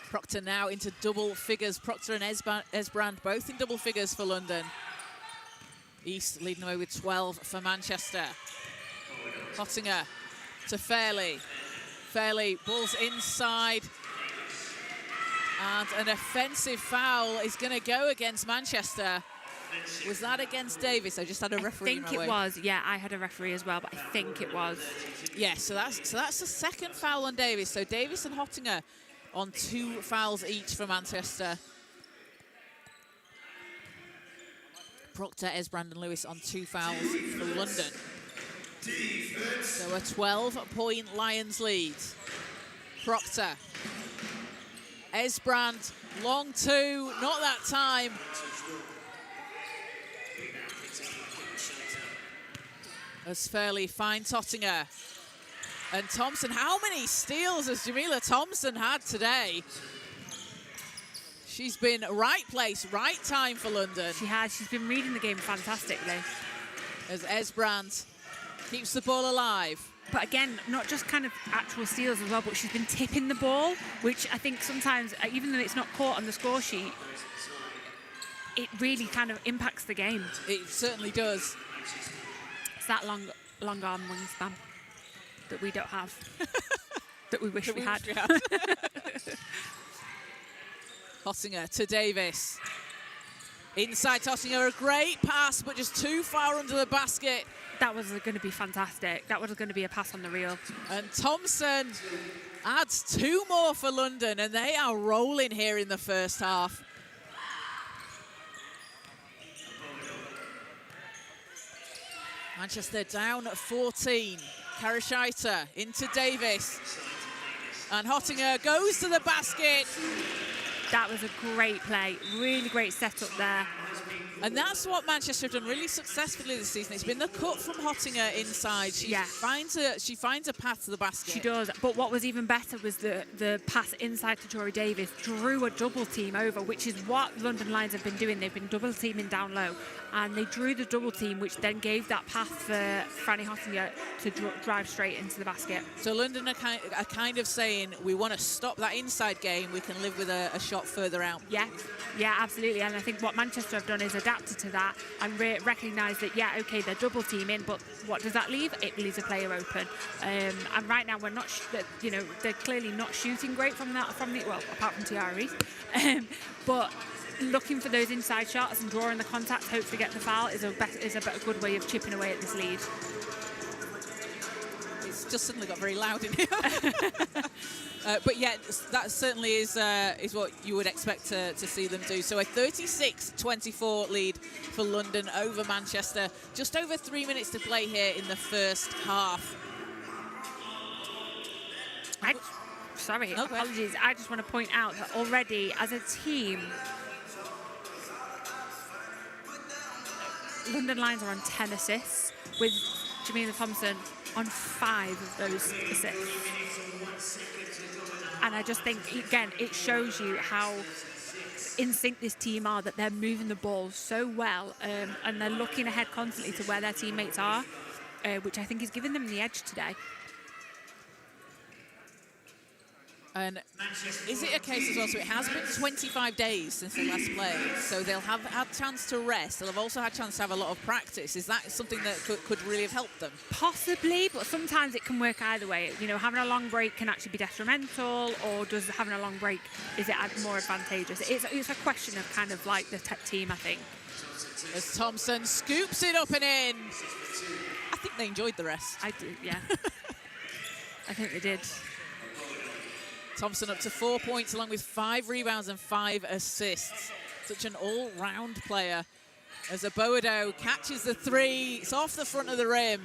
Proctor now into double figures. Proctor and Esbrand both in double figures for London. East leading away with 12 for Manchester. Hottinger to Fairley. Fairley, balls inside. And an offensive foul is going to go against Manchester. Was that against Davis? I just had a referee. I think it was. Yeah, I had a referee as well, but I think it was. Yeah, so that's the second foul on Davis. So Davis and Hottinger on 2 fouls each for Manchester. Proctor, Esbrand and Lewis on 2 fouls for London. So a 12-point Lions lead. Proctor. Esbrand, long 2, not that time. As Fairley finds Hottinger. And Thompson, how many steals has Jamila Thompson had today? She's been right place, right time for London. She has. She's been reading the game fantastically. As Esbrand keeps the ball alive. But again, not just kind of actual steals as well, but she's been tipping the ball, which I think sometimes, even though it's not caught on the score sheet, it really kind of impacts the game. It certainly does. It's that long arm wingspan that we don't have, that we wish we had. Hottinger to Davis. Inside Hottinger, a great pass, but just too far under the basket. That was going to be fantastic. That was going to be a pass on the reel. And Thompson adds 2 more for London, and they are rolling here in the first half. Manchester down at 14. Karashaita into Davis. And Hottinger goes to the basket. That was a great play. Really great setup there. And that's what Manchester have done really successfully this season. It's been the cut from Hottinger inside. She finds a path to the basket. She does. But what was even better was the pass inside to Jory Davis, drew a double team over, which is what London Lions have been doing. They've been double teaming down low, and they drew the double team, which then gave that path for Franny Hottinger to drive straight into the basket. So London are kind of saying, we want to stop that inside game. We can live with a shot further out. Yeah, absolutely. And I think what Manchester have done is adapted to that and recognised that, yeah, okay, they're double teaming, but what does that leave? It leaves a player open. And right now we're not, they're clearly not shooting great from the well, apart from Tiara Reese. But looking for those inside shots and drawing the contacts, hopefully get the foul is a good way of chipping away at this lead. It's just suddenly got very loud in here. But yeah, that certainly is what you would expect to see them do. So a 36-24 lead for London over Manchester. Just over 3 minutes to play here in the first half. Apologies. I just want to point out that already as a team, London Lions are on 10 assists, with Jamila Thompson on 5 of those assists. And I just think, again, it shows you how in sync this team are, that they're moving the ball so well, and they're looking ahead constantly to where their teammates are, which I think is giving them the edge today. And is it a case as well, so it has been 25 days since they last played, so they'll have had a chance to rest. They'll have also had a chance to have a lot of practice. Is that something that could really have helped them? Possibly, but sometimes it can work either way. You know, having a long break can actually be detrimental, or does having a long break, is it more advantageous? It's a question of kind of like the team, I think. As Thompson scoops it up and in. I think they enjoyed the rest. I do, yeah. I think they did. Thompson up to 4 points along with 5 rebounds and 5 assists. Such an all-round player. As Aboado catches the 3, it's off the front of the rim.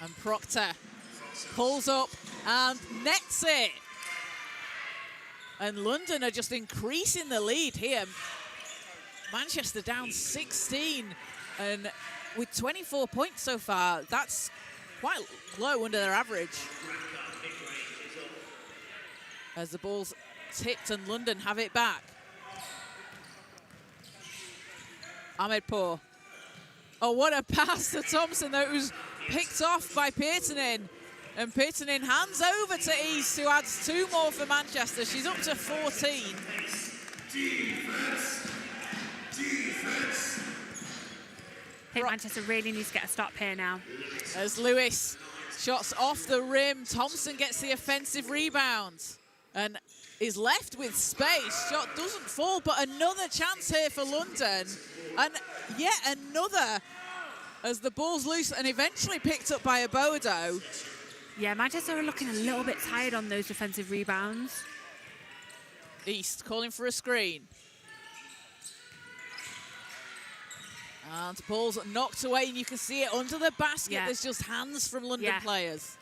And Proctor pulls up and nets it. And London are just increasing the lead here. Manchester down 16, and with 24 points so far, that's quite low under their average. As the ball's tipped and London have it back. Ahmedpour. Oh, what a pass to Thompson, though. It was picked off by Peternin. And Peternin hands over to East, who adds 2 more for Manchester. She's up to 14. Defense. Defense. I think Manchester really needs to get a stop here now. As Lewis shots off the rim, Thompson gets the offensive rebound and is left with space. Shot doesn't fall, but another chance here for London. And yet another, as the ball's loose and eventually picked up by Aboado. Yeah, Manchester are looking a little bit tired on those defensive rebounds. East calling for a screen. And ball's knocked away, and you can see it under the basket. Yeah. There's just hands from London players.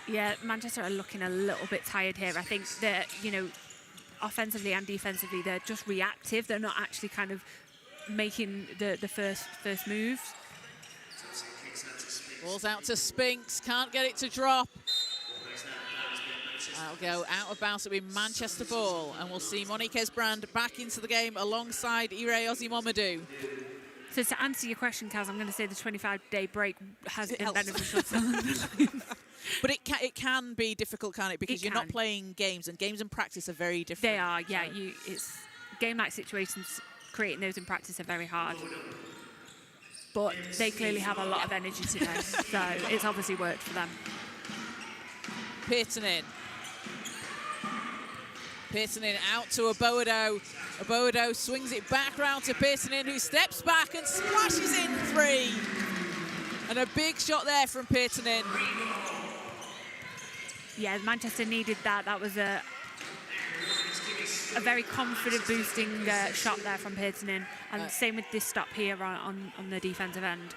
Yeah, Manchester are looking a little bit tired here. I think that, you know, offensively and defensively, they're just reactive. They're not actually kind of making the first moves. Ball's out to Spinks, can't get it to drop. That'll go out of bounds. It'll be Manchester ball, and we'll see Monique Esbrand back into the game alongside Ire Ozimomadou. So to answer your question, Kaz, I'm going to say the 25-day break has been beneficial. But it can be difficult, can't it? Because you're not playing games, and games and practice are very different. They are, yeah. It's game-like situations, creating those in practice are very hard. But they clearly have a lot of energy today, so it's obviously worked for them. Peternin out to Aboado. Aboado swings it back round to Peternin, who steps back and splashes in 3. And a big shot there from Peternin. Yeah, Manchester needed that. That was a very confident boosting shot there from Peternin. And same with this stop here on the defensive end.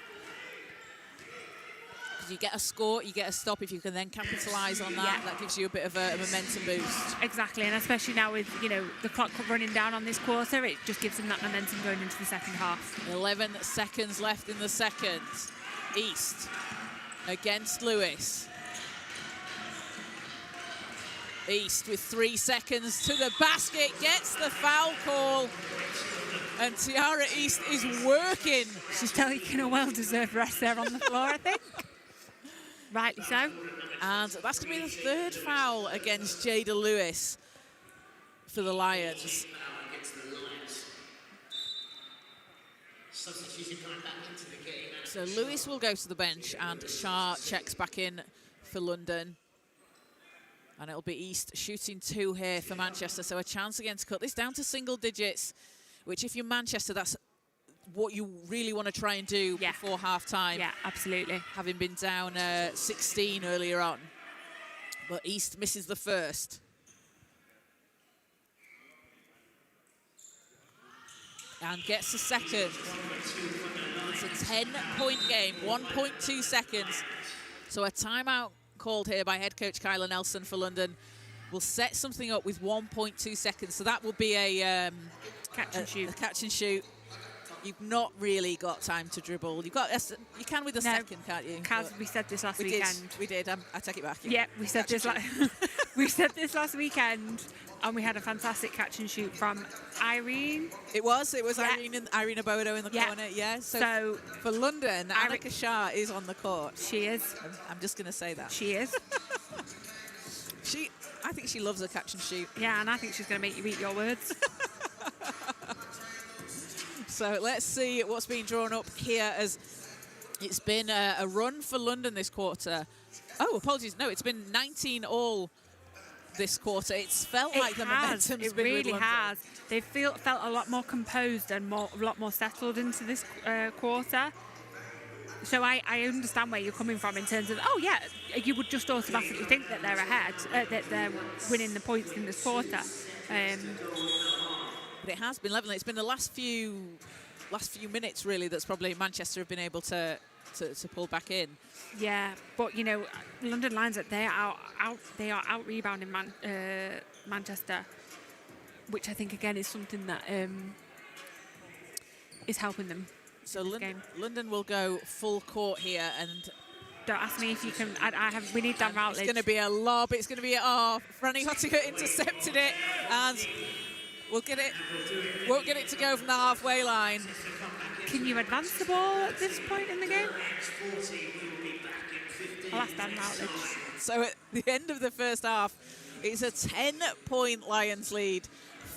You get a score, you get a stop. If you can then capitalise on that, that gives you a bit of a momentum boost. Exactly, and especially now with, you know, the clock running down on this quarter, it just gives them that momentum going into the second half. 11 seconds left in the second. East against Lewis. East with 3 seconds to the basket, gets the foul call. And Tiara East is working. She's taking a well-deserved rest there on the floor, I think. Rightly so. And that's going to be the 3rd foul against Jada Lewis for the Lions. So Lewis will go to the bench, and Shah checks back in for London. And it'll be East shooting 2 here for Manchester. So a chance again to cut this down to single digits, which if you're Manchester, that's what you really want to try and do before half-time. Yeah, absolutely. Having been down 16 earlier on. But East misses the first. And gets the second. It's a 10-point game, 1.2 seconds. So a timeout called here by head coach Kyla Nelson for London will set something up with 1.2 seconds. So that will be a catch and shoot. A catch and shoot. You've not really got time to dribble. You can with a second, can't you? Kaz, we said this last weekend. We did. I take it back. Yeah, we said this. We said this last weekend, and we had a fantastic catch and shoot from Irene. It was Irene Aboado in the corner. Yeah. So for London, Annika Shah is on the court. She is. I'm just going to say that. She is. I think she loves a catch and shoot. Yeah, and I think she's going to make you eat your words. So let's see what's being drawn up here, as it's been a run for London this quarter. Oh, apologies. No, it's been 19 all this quarter. It's felt like the momentum's been with really London. has. They felt a lot more composed and a lot more settled into this quarter. So I understand where you're coming from in terms of, oh yeah, you would just automatically think that they're ahead, that they're winning the points in this quarter. But it has been level. It's been the last few minutes really that's probably Manchester have been able to pull back in. Yeah, but you know, London Lions, they are out rebounding Manchester, which I think again is something that is helping them. So London will go full court here, and don't ask me if you can. We need Dan Routledge. It's going to be a lob. It's going to be Franny Hottinger intercepted it, and won't get it to go from the halfway line. Can you advance the ball at this point in the game? I'll ask Dan Routledge. So at the end of the first half, it's a 10-point Lions lead,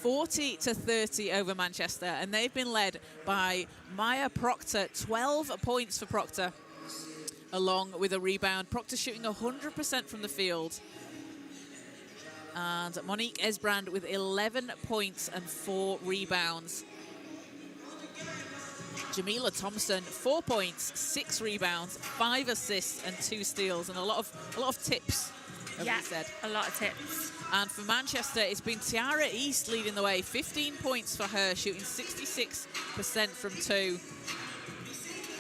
40-30 over Manchester, and they've been led by Maya Proctor. 12 points for Proctor, along with a rebound. Proctor shooting 100% from the field. And Monique Esbrand with 11 points and 4 rebounds. Jamila Thompson, 4 points, 6 rebounds, 5 assists and 2 steals, and a lot of tips. Yeah, said. A lot of tips. And for Manchester, it's been Tiara East leading the way. 15 points for her, shooting 66% from 2.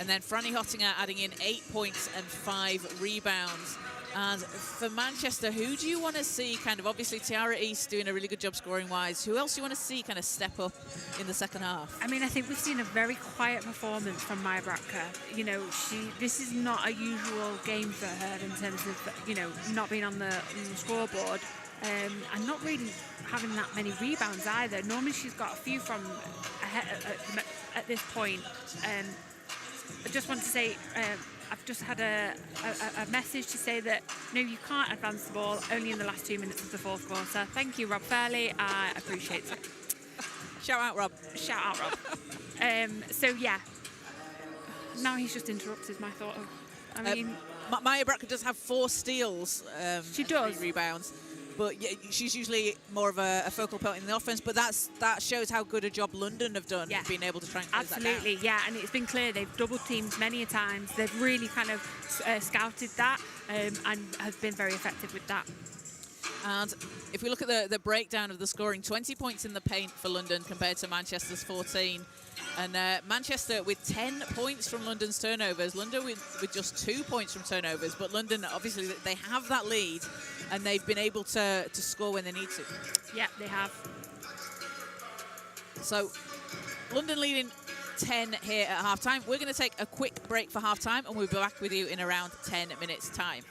And then Franny Hottinger adding in 8 points and 5 rebounds. And for Manchester, who do you want to see kind of, obviously Tiara East doing a really good job scoring-wise. Who else do you want to see kind of step up in the second half? I mean, I think we've seen a very quiet performance from Maya Bratka. You know, this is not a usual game for her in terms of, you know, not being on the scoreboard and not really having that many rebounds either. Normally she's got a few from at this point. I just want to say, I've just had a message to say that, no, you can't advance the ball only in the last 2 minutes of the fourth quarter. Thank you, Rob Fairley. I appreciate it. Shout out, Rob. Shout out, Rob. So, yeah. Now he's just interrupted my thought. I mean... Maya Bratka does have 4 steals. She does. 3 rebounds. But yeah, she's usually more of a focal point in the offense. But that shows how good a job London have done, being able to try and close absolutely, that down. Yeah, and it's been clear they've double teamed many a times. They've really kind of scouted that and have been very effective with that. And if we look at the breakdown of the scoring, 20 points in the paint for London compared to Manchester's 14. And Manchester with 10 points from London's turnovers. London with just 2 points from turnovers. But London, obviously, they have that lead, and they've been able to score when they need to. Yeah, they have. So London leading 10 here at halftime. We're going to take a quick break for halftime, and we'll be back with you in around 10 minutes' time.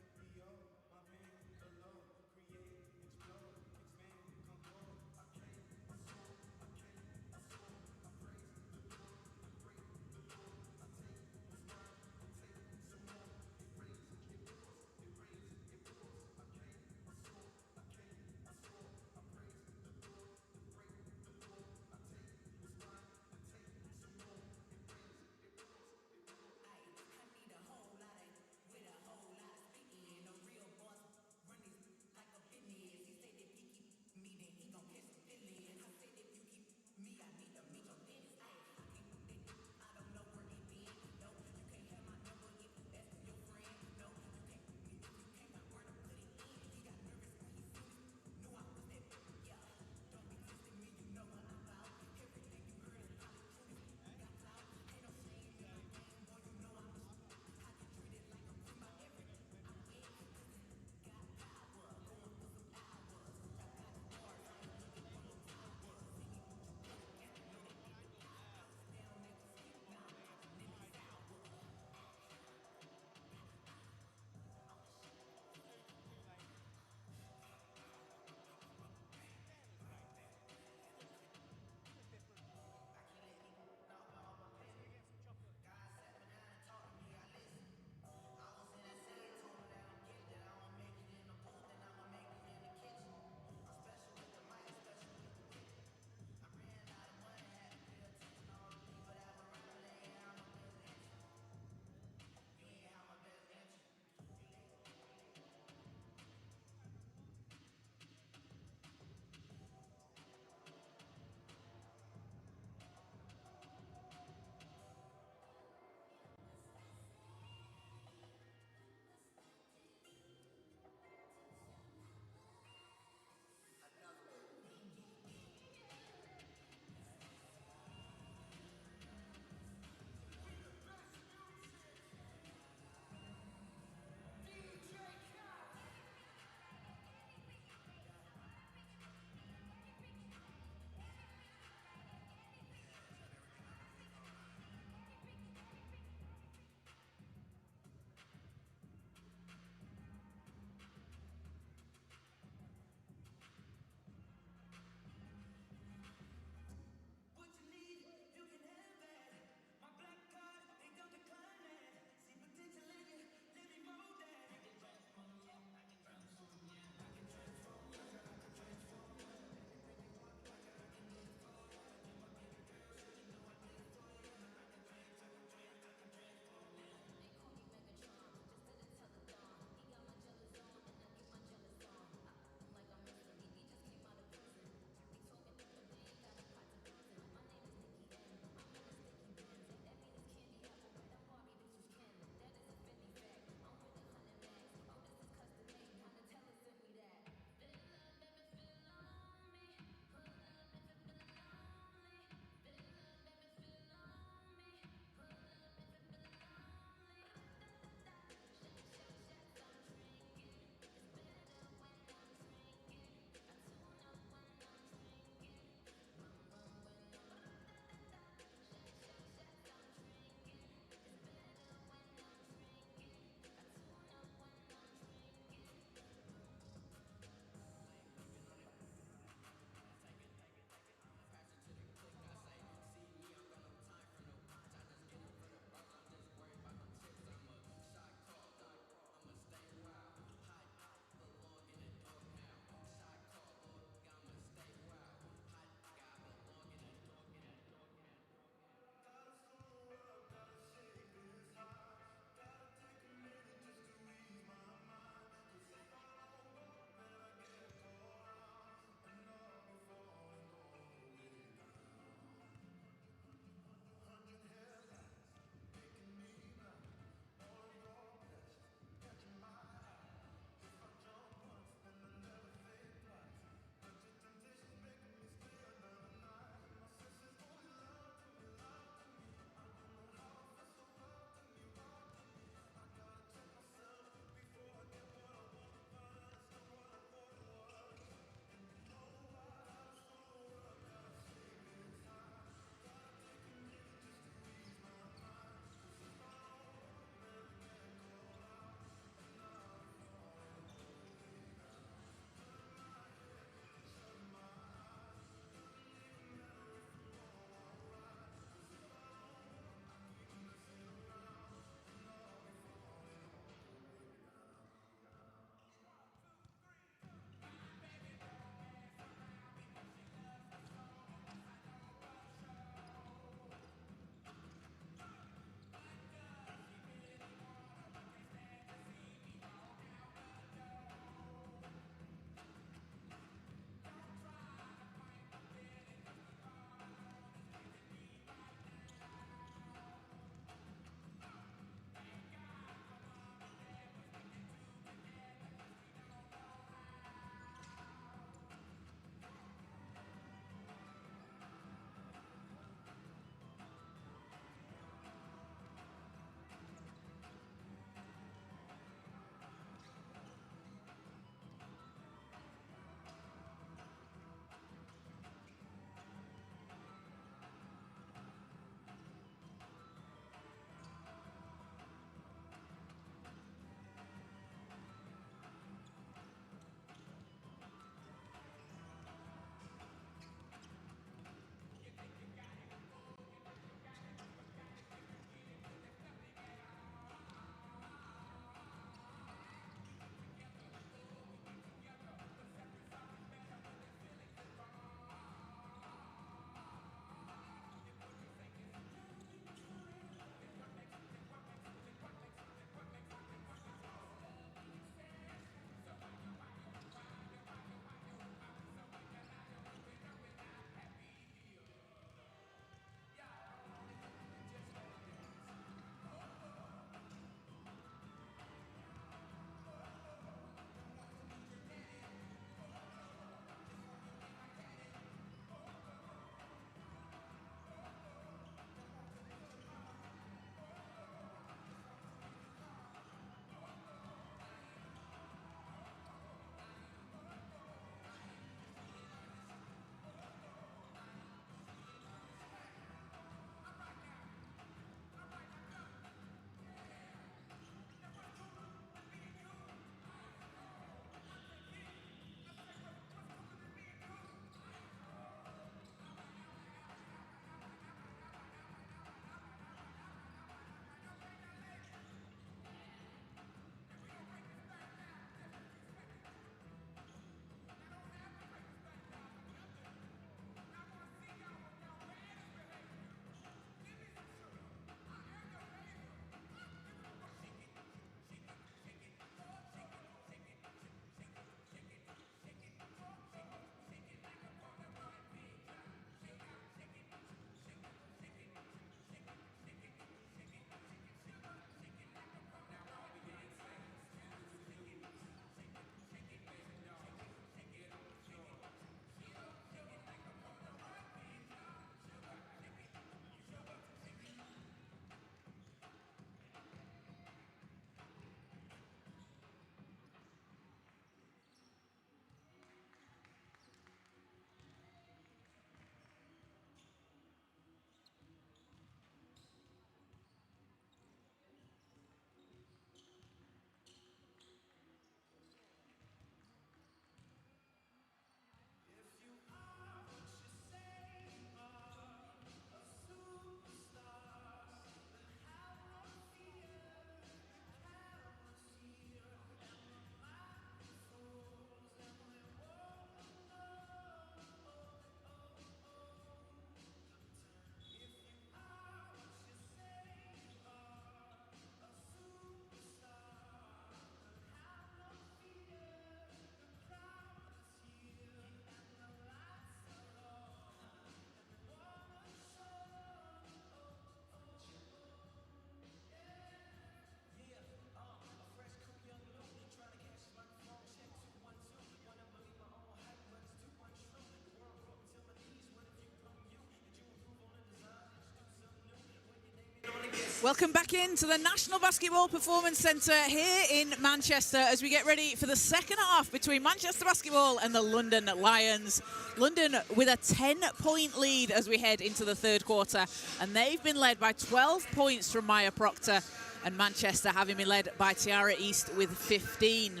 Welcome back into the National Basketball Performance Centre here in Manchester as we get ready for the second half between Manchester Basketball and the London Lions. London with a 10-point lead as we head into the third quarter, and they've been led by 12 points from Maya Proctor, and Manchester having been led by Tiara East with 15.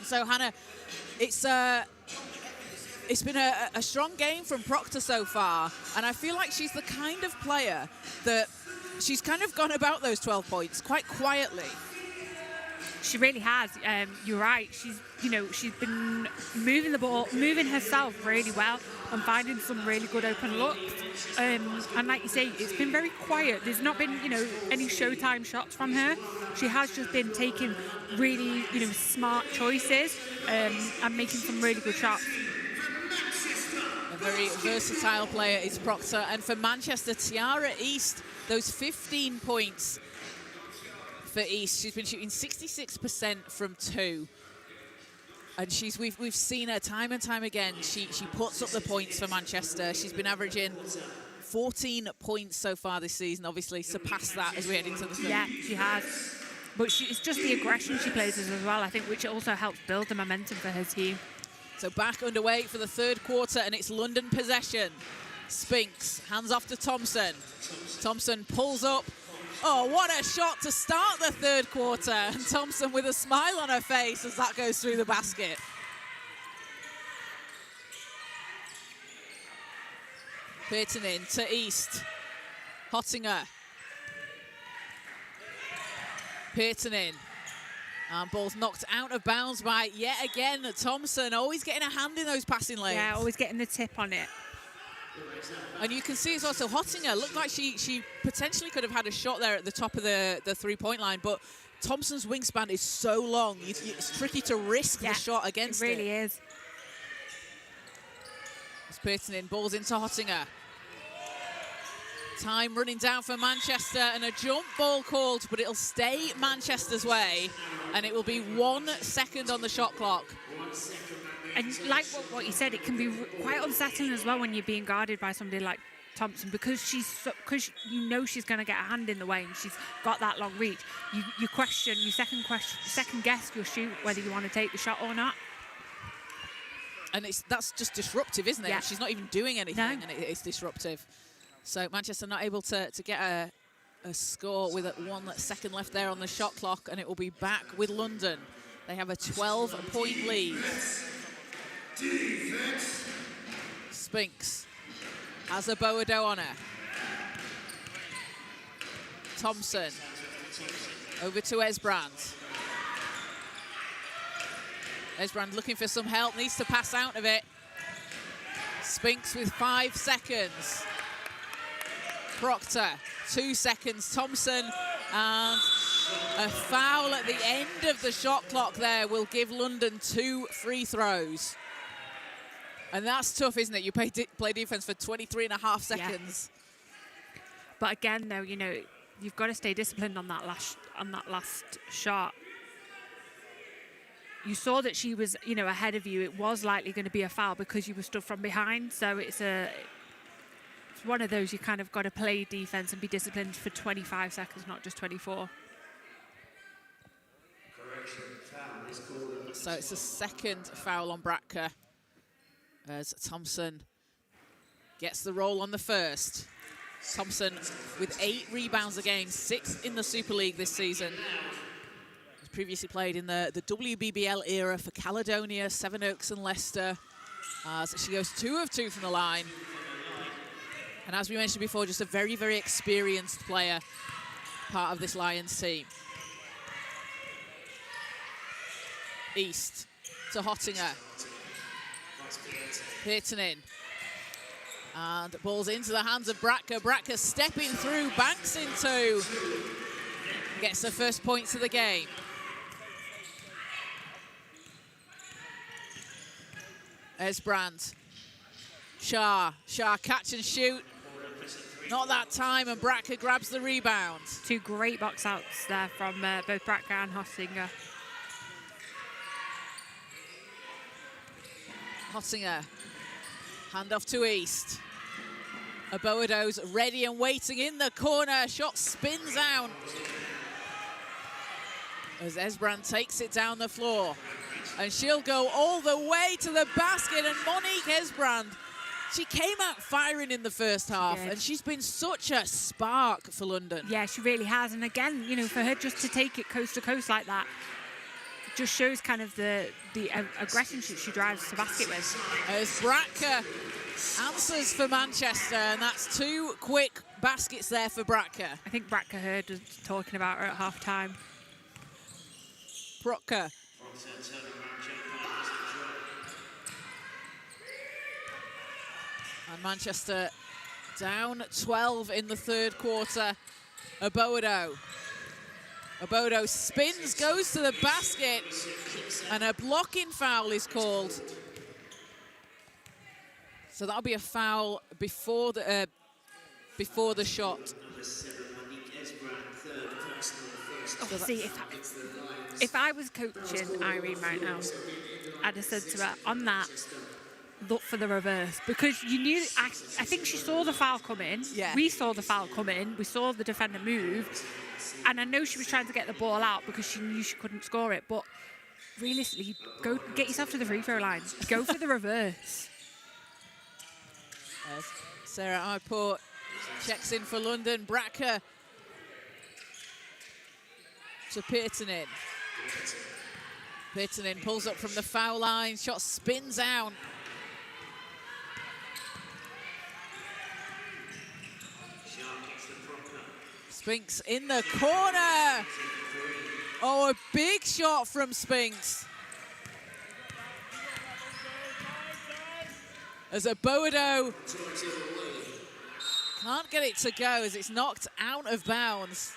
So, Hannah, it's been a strong game from Proctor so far, and I feel like she's the kind of player that she's kind of gone about those 12 points quite quietly. She really has. You're right. She's been moving the ball, moving herself really well and finding some really good open looks. And like you say, it's been very quiet. There's not been, any showtime shots from her. She has just been taking really, smart choices and making some really good shots. A very versatile player is Proctor. And for Manchester, Tiara East, those 15 points for East. She's been shooting 66% from two. And we've seen her time and time again. She puts up the points for Manchester. She's been averaging 14 points so far this season, obviously surpassed that as we head into the third. Yeah, she has. But it's just the aggression she plays as well, I think, which also helps build the momentum for her team. So back underway for the third quarter, and it's London possession. Spinks, hands off to Thompson. Thompson pulls up. Oh, what a shot to start the third quarter. And Thompson with a smile on her face as that goes through the basket. Burton in to East. Hottinger. Pearton in. And ball's knocked out of bounds by, yet again, Thompson. Always getting a hand in those passing lanes. Yeah, always getting the tip on it. And you can see as well, so Hottinger looked like she potentially could have had a shot there at the top of the three-point line, but Thompson's wingspan is so long, it's tricky to risk the shot against it. It really is. It's Pearton in, balls into Hottinger. Time running down for Manchester, and a jump ball called, but it'll stay Manchester's way, and it will be 1 second on the shot clock. And like what you said, it can be quite unsettling as well when you're being guarded by somebody like Thompson, because she's going to get a hand in the way and she's got that long reach. You second guess your shoot, whether you want to take the shot or not. And that's just disruptive, isn't it? Yeah. She's not even doing anything, No. and it's disruptive. So Manchester not able to get a score with 1 second left there on the shot clock, and it will be back with London. They have a 12-point lead. Defense. Spinks has a bow on her. Thompson over to Esbrand. Esbrand looking for some help, needs to pass out of it. Spinks with 5 seconds. Proctor, 2 seconds. Thompson, and a foul at the end of the shot clock there will give London 2 free throws. And that's tough, isn't it? You play defense for 23.5 seconds. Yeah. But again, though, you've got to stay disciplined on that last shot. You saw that she was, ahead of you. It was likely going to be a foul because you were stood from behind. So it's one of those you kind of got to play defense and be disciplined for 25 seconds, not just 24. So it's a second foul on Bratka as Thompson gets the roll on the first. Thompson with 8 rebounds a game, 6 in the Super League this season. He's previously played in the WBBL era for Caledonia, Sevenoaks and Leicester. So she goes 2 of 2 from the line. And as we mentioned before, just a very, very experienced player, part of this Lions team. East to Hottinger. Pearton in. And ball's into the hands of Bratka. Bratka stepping through, banks into. Gets the first points of the game. Esbrand. Shah catch and shoot. Not that time, and Bratka grabs the rebound. 2 great box outs there from both Bratka and Hottinger. Hottinger, hand off to East. Aboado's ready and waiting in the corner. Shot spins out as Esbrand takes it down the floor. And she'll go all the way to the basket. And Monique Esbrand, she came out firing in the first half. And she's been such a spark for London. Yeah, she really has. And again, you know, for her just to take it coast to coast like that, just shows kind of the aggression she drives to basket with. As Bratka answers for Manchester, and that's 2 quick baskets there for Bratka. I think Bratka heard us talking about her at half-time. Bratka. And Manchester down 12 in the third quarter. Aboado spins, goes to the basket, and a blocking foul is called. So that'll be a foul before the shot. Oh, see, if I was coaching Irene right now, I'd have said to her, on that, look for the reverse, because you knew, I think she saw the foul come in. Yeah. We saw the foul come in. We saw the defender move. And I know she was trying to get the ball out because she knew she couldn't score it. But realistically, go get yourself to the free throw line. Go for the reverse. Sarah Arport checks in for London. Bratka to Peartonin. Peartonin pulls up from the foul line. Shot spins out. Spinks in the corner. Oh, a big shot from Spinks. As Aboado can't get it to go as it's knocked out of bounds.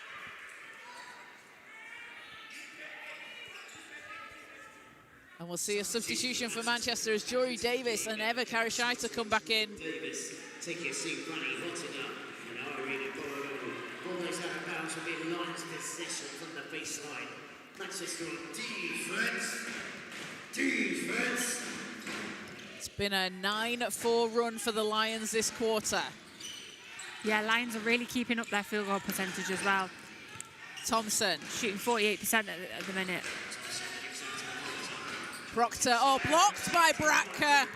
And we'll see a substitution for Manchester as Jory Davis and Eva Karashaita come back in. Davis, take your seat, Bunny, hotting up. And Irene ball goes out of bounds will be Lions possession from the baseline. Manchester on defense. Defense. It's been a 9-4 run for the Lions this quarter. Yeah, Lions are really keeping up their field goal percentage as well. Thompson. Shooting 48% at the minute. Proctor, oh, blocked by Bratka.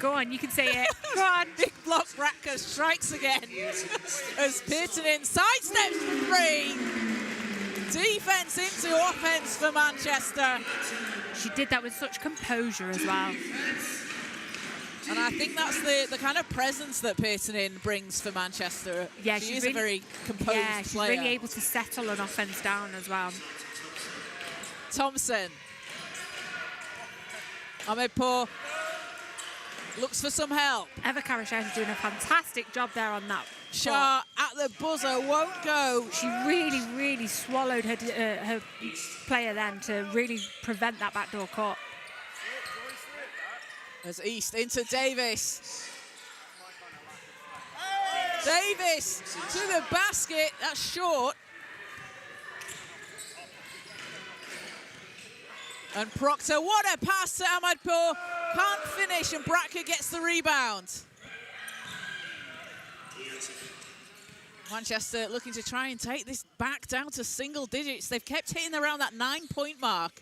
Go on, you can say it. Go on. Big block, Bratka strikes again. As Peartonin sidesteps for 3. Defense into offense for Manchester. She did that with such composure as well. And I think that's the kind of presence that Peartonin brings for Manchester. Yeah, she she's is really, a very composed yeah, she's player. really able to settle an offense down as well. Thompson. Ahmedpour looks for some help. Eva Karashaita is doing a fantastic job there on that. Shah at the buzzer, won't go. She really, really swallowed her player then to really prevent that backdoor cut. As East into Davis. Davis to the basket, that's short. And Proctor, what a pass to Ahmedpour. Can't finish, and Bratka gets the rebound. Manchester looking to try and take this back down to single digits. They've kept hitting around that 9-point mark,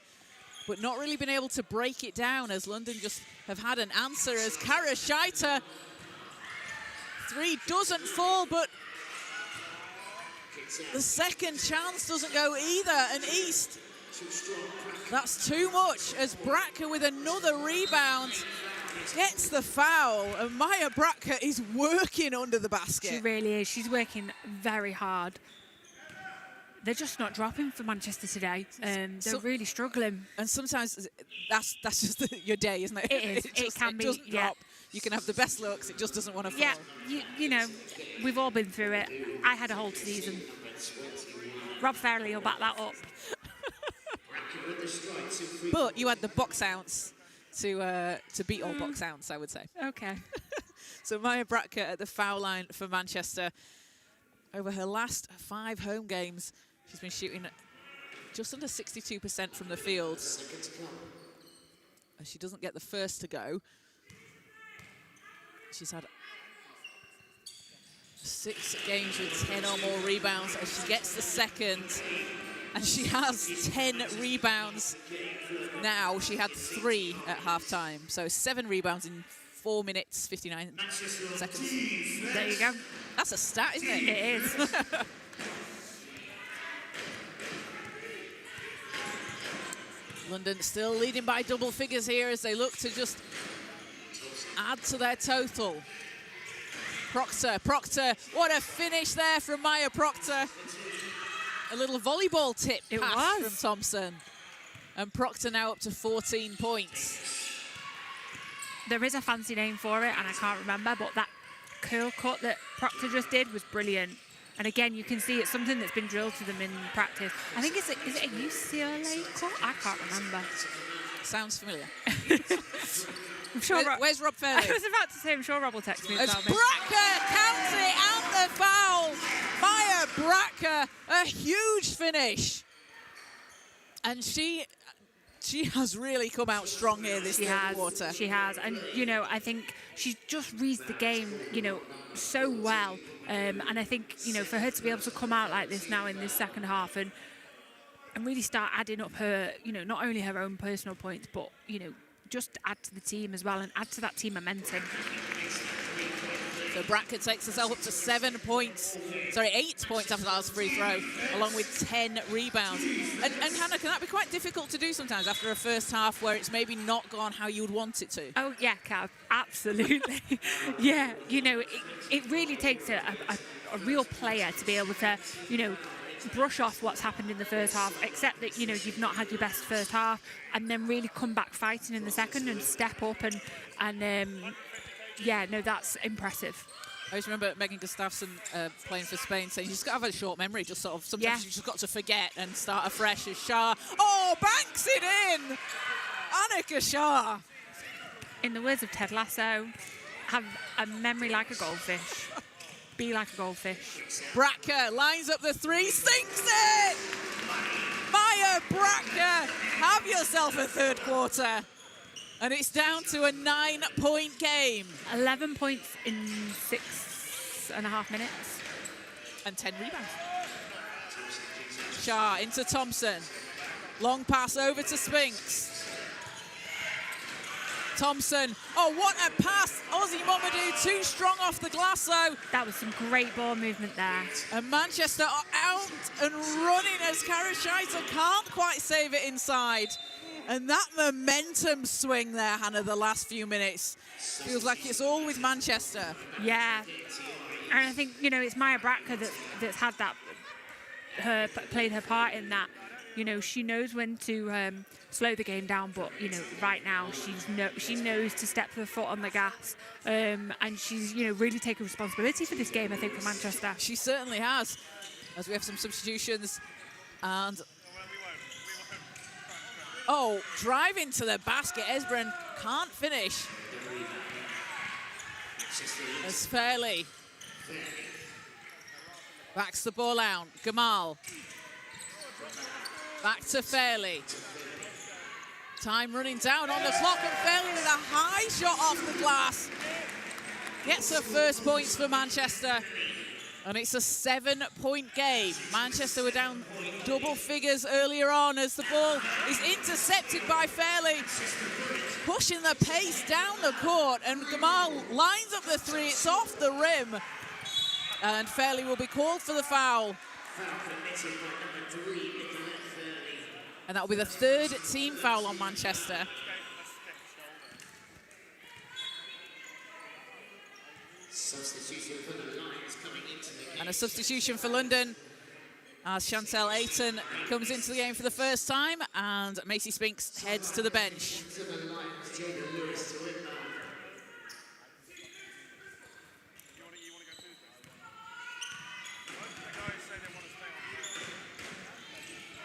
but not really been able to break it down as London just have had an answer as Karashaita. 3 doesn't fall, but the second chance doesn't go either. And East, that's too much as Bratka with another rebound gets the foul, and Maya Bratka is working under the basket. She really is. She's working very hard. They're just not dropping for Manchester today. They're really struggling. And sometimes that's just your day, isn't it? It is. It can be. doesn't Yeah. drop. You can have the best looks. It just doesn't want to fall. Yeah, you know, we've all been through it. I had a whole season. Rob Fairley will back that up. But you had the box ounce to beat all box ounce, I would say. Okay. So Maya Bratka at the foul line for Manchester. Over her last 5 home games, she's been shooting just under 62% from the field. And she doesn't get the first to go. She's had 6 games with 10 or more rebounds as she gets the second. And she has 10 rebounds now. She had 3 at halftime. So 7 rebounds in 4 minutes, 59 seconds. There you go. That's a stat, isn't it? It is. London still leading by double figures here as they look to just add to their total. Proctor, what a finish there from Maya Proctor. A little volleyball tip pass from Thompson. And Proctor now up to 14 points. There is a fancy name for it, and I can't remember, but that curl cut that Proctor just did was brilliant. And again, you can see it's something that's been drilled to them in practice. I think is it a UCLA cut? I can't remember. Sounds familiar. I'm sure where's Rob Fairley? I was about to say, I'm sure Rob will text me. As Bracker counts it and the foul. Maya Bracker, a huge finish. And she has really come out strong here this third quarter. She has. And, you know, I think she just reads the game, you know, so well. And I think, you know, for her to be able to come out like this now in this second half and really start adding up her, you know, not only her own personal points, but, you know, just add to the team as well and add to that team momentum. So Bracker takes herself up to 8 points after that last free throw, along with 10 rebounds. And Hannah, can that be quite difficult to do sometimes after a first half where it's maybe not gone how you would want it to? Oh, yeah, Cav, absolutely. Yeah, you know, it really takes a real player to be able to, you know, brush off what's happened in the first half, except that, you know, you've not had your best first half, and then really come back fighting in the second and step up and yeah, no, that's impressive. I always remember Megan Gustafsson playing for Spain saying you just got to have a short memory, just sort of sometimes you just got to forget and start afresh as Shah. Oh, banks it in! Annika Shah. In the words of Ted Lasso, have a memory like a goldfish. Be like a goldfish. Bracker lines up the 3, sinks it! Maya Bracker, have yourself a third quarter. And it's down to a 9-point game. 11 points in 6.5 minutes. And 10 rebounds. Shah into Thompson. Long pass over to Spinks. Thompson. Oh, what a pass. Aussie Momadou too strong off the glass, though. That was some great ball movement there. And Manchester are out and running as Karashaita can't quite save it inside. And that momentum swing there, Hannah, the last few minutes, feels like it's all with Manchester. Yeah. And I think, you know, it's Maya Bracker that's had that, played her part in that. You know, she knows when to slow the game down, but, you know, right now she knows to step her foot on the gas. And she's, you know, really taken responsibility for this game, I think, for Manchester. She certainly has. As we have some substitutions. And driving to the basket. Esbren can't finish. As Fairley backs the ball out. Gamal. Back to Fairley. Time running down on the clock, and Fairley with a high shot off the glass. Gets her first points for Manchester. And it's a 7-point game. Manchester were down double figures earlier on as the ball is intercepted by Fairley. Pushing the pace down the court, and Gamal lines up the 3. It's off the rim. And Fairley will be called for the foul. And that will be the 3rd team foul on Manchester. And a substitution for London as Chantel Ayton comes into the game for the first time, and Macy Spinks heads to the bench.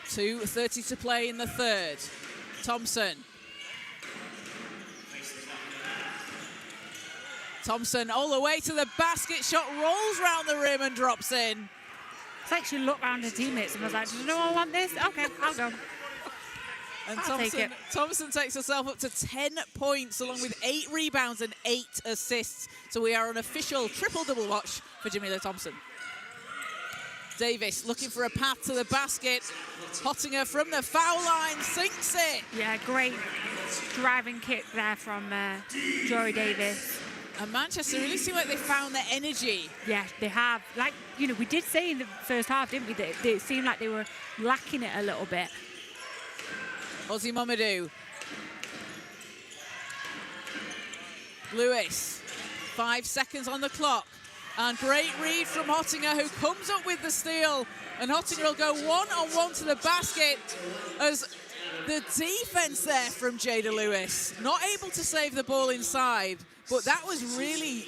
.2:30 to play in the third. Thompson. Thompson all the way to the basket, shot rolls round the rim and drops in. It's like she looked round her teammates and was like, does no one want this? Okay, I'll go. And I'll take it. Thompson takes herself up to 10 points along with 8 rebounds and 8 assists. So we are on official triple-double watch for Jamila Thompson. Davis looking for a path to the basket. Hottinger from the foul line sinks it. Yeah, great driving kick there from Jory Davis. And Manchester really seem like they found their energy. Yeah, they have. Like, you know, we did say in the first half, didn't we, that it seemed like they were lacking it a little bit. Ozzy Mamadou. Lewis, 5 seconds on the clock. And great read from Hottinger, who comes up with the steal. And Hottinger will go one-on-one to the basket as the defense there from Jada Lewis. Not able to save the ball inside, but that was really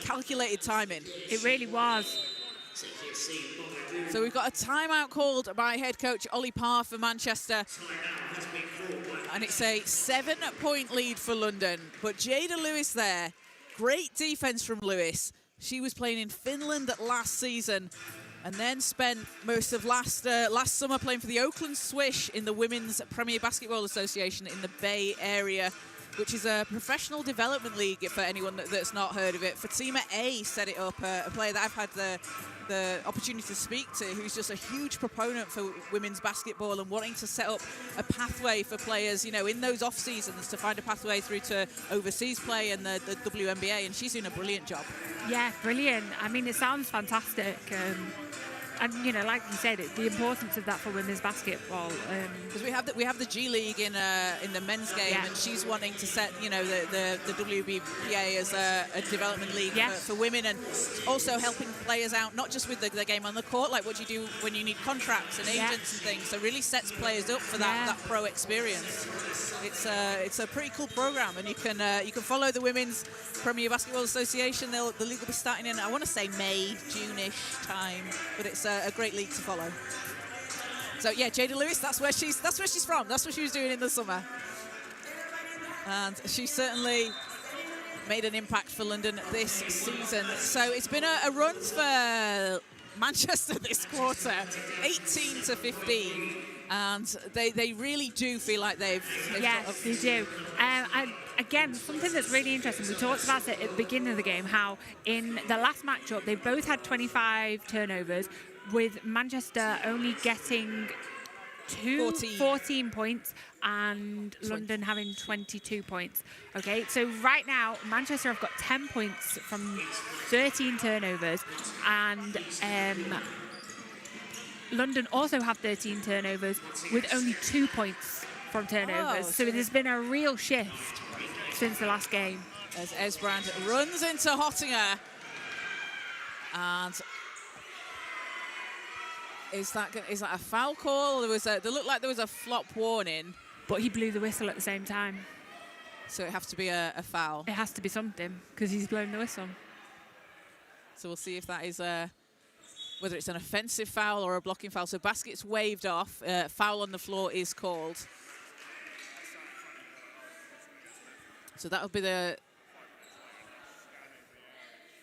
calculated timing. It really was. So we've got a timeout called by head coach Ollie Parr for Manchester. And it's a 7-point lead for London. But Jada Lewis there, great defense from Lewis. She was playing in Finland last season and then spent most of last summer playing for the Oakland Swish in the Women's Premier Basketball Association in the Bay Area, which is a professional development league for anyone that's not heard of it. Fatima A set it up, a player that I've had the opportunity to speak to, who's just a huge proponent for women's basketball and wanting to set up a pathway for players, you know, in those off seasons to find a pathway through to overseas play and the WNBA, and she's doing a brilliant job. Yeah, brilliant. I mean, it sounds fantastic. And, you know, like you said, the importance of that for women's basketball. Because we have the G League in the men's game, and she's wanting to set, you know, the WBPA as a development league for women, and also helping players out, not just with the game on the court, like what you do when you need contracts and agents and things. So really sets players up for that pro experience. It's a pretty cool program, and you can follow the Women's Premier Basketball Association. The league will be starting in, I want to say May, June-ish time, but it's a great league to follow. So yeah, Jada Lewis, that's where she's from. That's what she was doing in the summer, and she certainly made an impact for London this season. So it's been a run for Manchester this quarter, 18-15, and they really do feel like they've yes, they do. And again, something that's really interesting, we talked about it at the beginning of the game, how in the last matchup they both had 25 turnovers, with Manchester only getting 14 points and London having 22 points. Okay, so right now Manchester have got 10 points from 13 turnovers, and London also have 13 turnovers with only 2 points from turnovers. So there's been a real shift since the last game. As Esbrand runs into Hottinger, and is that a foul call? There looked like there was a flop warning, but he blew the whistle at the same time. So it has to be a foul. It has to be something because he's blown the whistle. So we'll see if that is whether it's an offensive foul or a blocking foul. So basket's waved off. Foul on the floor is called. So that'll be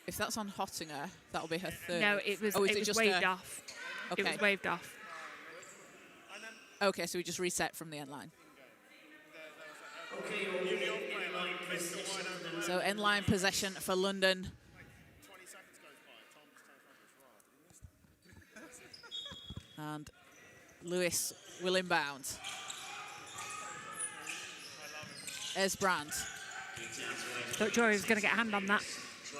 if that's on Hottinger, that'll be her third. No, it was waved off. Okay. It was waved off. Okay, so we just reset from the end line. So end line possession for London. And Lewis will inbound. Esbrand. Thought Jory was going to get a hand on that.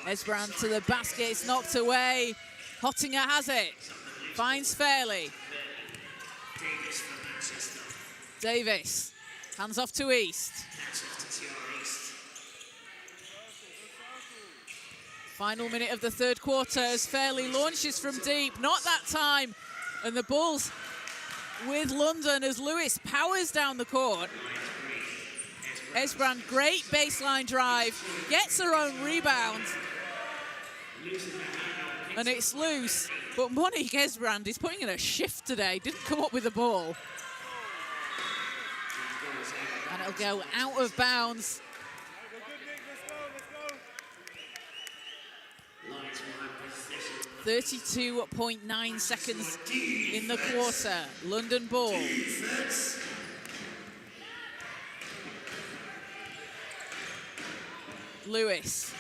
Esbrand to the basket, it's knocked away. Hottinger has it. Finds Fairley. Davis. Hands off to East. Final minute of the third quarter as Fairley launches from deep. Not that time. And the Bulls with London as Lewis powers down the court. Esbrand, great baseline drive. Gets her own rebound. And it's loose. But Monique Esbrand is putting in a shift today. Didn't come up with the ball. And it'll go out of bounds. 32.9 seconds in the quarter. London ball. Lewis.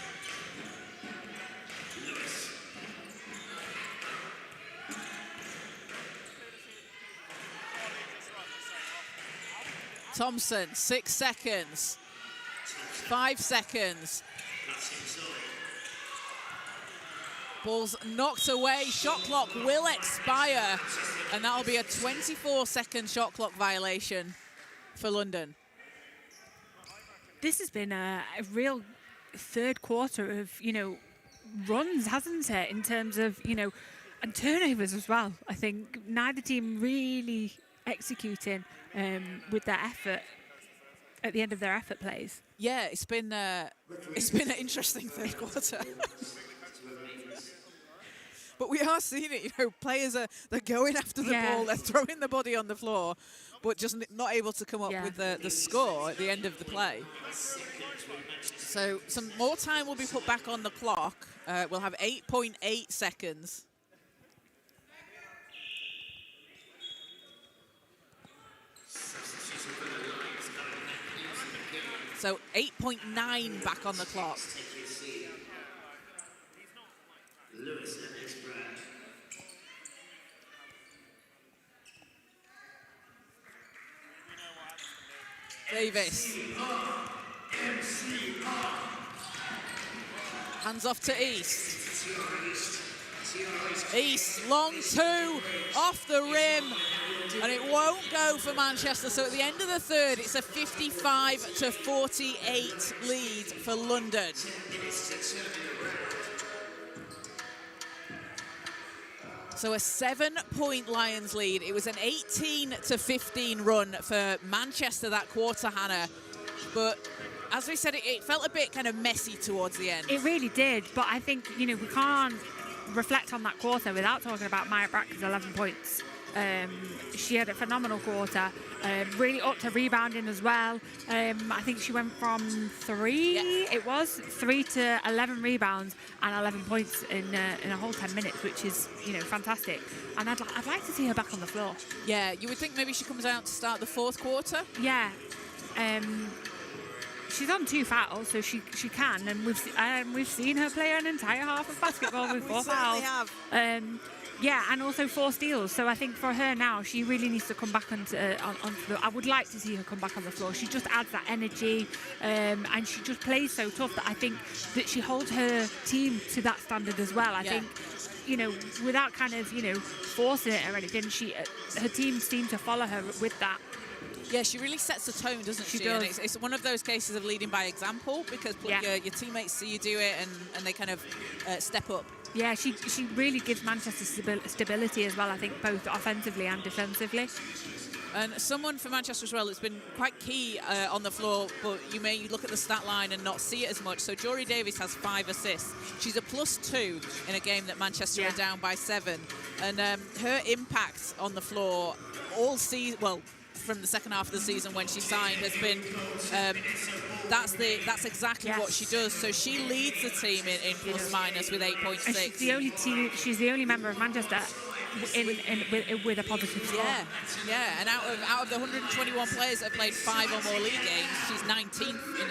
Thompson, 6 seconds. 5 seconds. Ball's knocked away. Shot clock will expire. And that'll be a 24-second shot clock violation for London. This has been a real third quarter of, runs, hasn't it? In terms of, and turnovers as well. I think neither team really executing with their effort at the end of their effort plays. Yeah, it's been an interesting third quarter. But we are seeing it, players they're going after the ball, they're throwing the body on the floor, but just not able to come up with the score at the end of the play. So some more time will be put back on the clock. We'll have 8.8 seconds. So 8.9 back on the clock. Lewis and Esbrand. Davis. Hands off to East. East, long two, off the rim, and it won't go for Manchester. So at the end of the third, it's a 55-48 lead for London. So a 7-point Lions lead. It was an 18-15 run for Manchester that quarter, Hannah. But as we said, it felt a bit kind of messy towards the end. It really did. But I think, we can't reflect on that quarter without talking about Maya Bracker's 11 points. She had a phenomenal quarter, really upped her rebounding as well. I think she went from 3 to 11 rebounds and 11 points in a whole 10 minutes, which is, fantastic. And I'd like to see her back on the floor. Yeah, you would think maybe she comes out to start the fourth quarter? Yeah. She's on 2 fouls, so she can, and we've seen her play an entire half of basketball with 4 fouls. Have. Yeah, and also 4 steals. So I think for her now, she really needs to come back onto the. I would like to see her come back on the floor. She just adds that energy, and she just plays so tough that I think that she holds her team to that standard as well. I think, without kind of forcing it or anything, her team seem to follow her with that. Yeah, she really sets the tone, doesn't she? Does. And it's one of those cases of leading by example, because your teammates see you do it and they kind of step up. Yeah, she really gives Manchester stability as well, I think, both offensively and defensively. And someone for Manchester as well that's been quite key on the floor, but you may look at the stat line and not see it as much. So Jory Davis has 5 assists. She's a +2 in a game that Manchester are down by 7. And her impact on the floor all season, well, from the second half of the season when she signed, has been that's exactly what she does. So she leads the team in plus minus with 8.6. And she's the only member of Manchester with a positive score. Yeah. And out of the 121 players that have played 5 or more league games, she's 19th in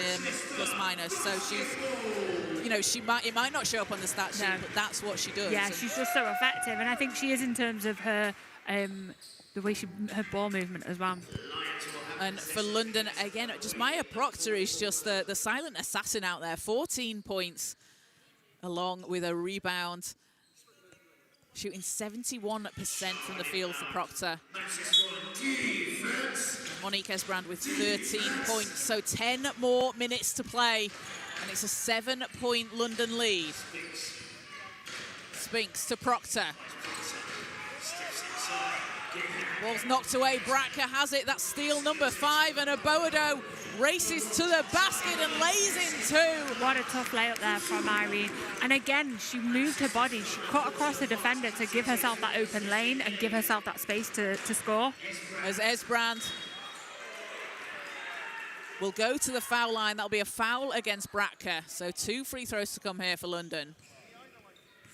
plus minus. So she's, it might not show up on the stat sheet, but that's what she does. Yeah, she's just so effective, and I think she is in terms of her. The way her ball movement as well. And for London, again, just Maya Proctor is just the silent assassin out there. 14 points along with a rebound. Shooting 71% from the field for Proctor. Monique Esbrand with 13 points. So 10 more minutes to play. And it's a 7-point London lead. Spinks to Proctor. Ball's knocked away. Bracker has it. That's steal number 5. And Aboado races to the basket and lays in 2. What a tough layup there from Irene. And again, she moved her body. She cut across the defender to give herself that open lane and give herself that space to score. As Esbrand will go to the foul line. That'll be a foul against Bracker. So 2 free throws to come here for London.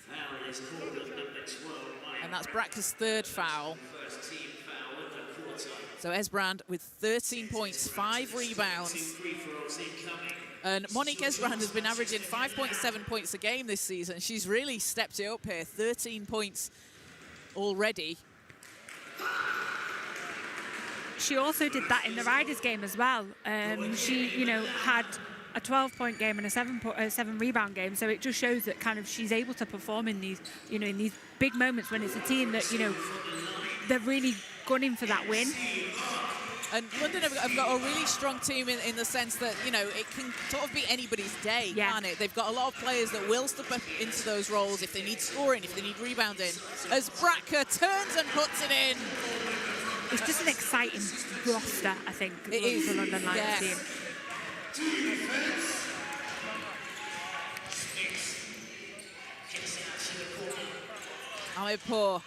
Foul is called at number 12. And that's Bracker's 3rd foul. First team foul in the quarter. So Esbrand with 13 points, 5 rebounds. 2 free throws incoming. And Monique Esbrand has been averaging 5.7 points a game this season. She's really stepped it up here, 13 points already. She also did that in the Riders game as well. She, had a 12-point game and a 7 rebound game. So it just shows that kind of she's able to perform in these, in these big moments when it's a team that, they're really gunning for that win. And London have got a really strong team in the sense that, it can sort of be anybody's day, can't it? They've got a lot of players that will step up into those roles if they need scoring, if they need rebounding. As Bratka turns and puts it in. It's just an exciting roster, I think, it is. The London Lions team. Amirpour.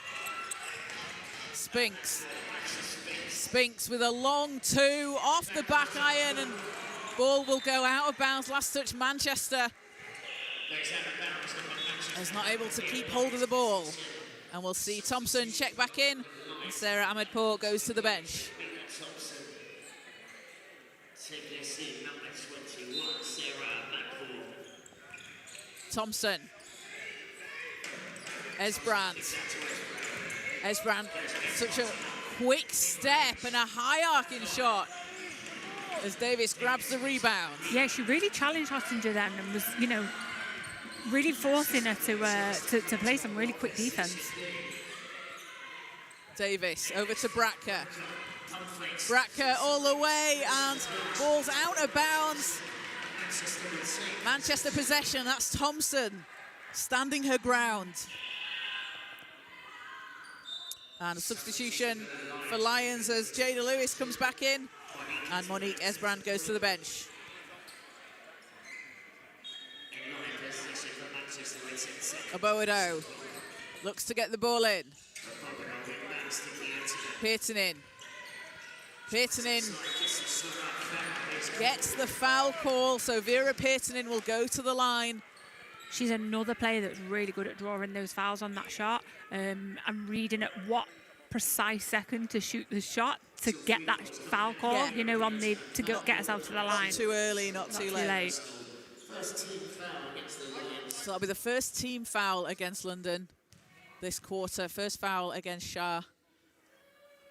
Spinks with a long 2 off the back iron, and ball will go out of bounds. Last touch, Manchester is not able to keep hold of the ball. And we'll see Thompson check back in, and Sarah Amirpour goes to the bench. Thompson. Esbrand, such a quick step and a high arcing shot as Davis grabs the rebound. Yeah, she really challenged Hottinger then and was, really forcing her to play some really quick defense. Davis over to Bratka. Bratka all the way, and ball's out of bounds. Manchester possession, that's Thompson standing her ground. And a substitution for Lions as Jada Lewis comes back in, and Monique Esbrand goes to the bench. Aboado looks to get the ball in. Peartonin gets the foul call, so Vera Peartonin will go to the line. She's another player that's really good at drawing those fouls on that shot. I'm reading at what precise second to shoot the shot to get that foul call, to get herself to the line. Not too early, not too late. So that'll be the first team foul against London this quarter. First foul against Shah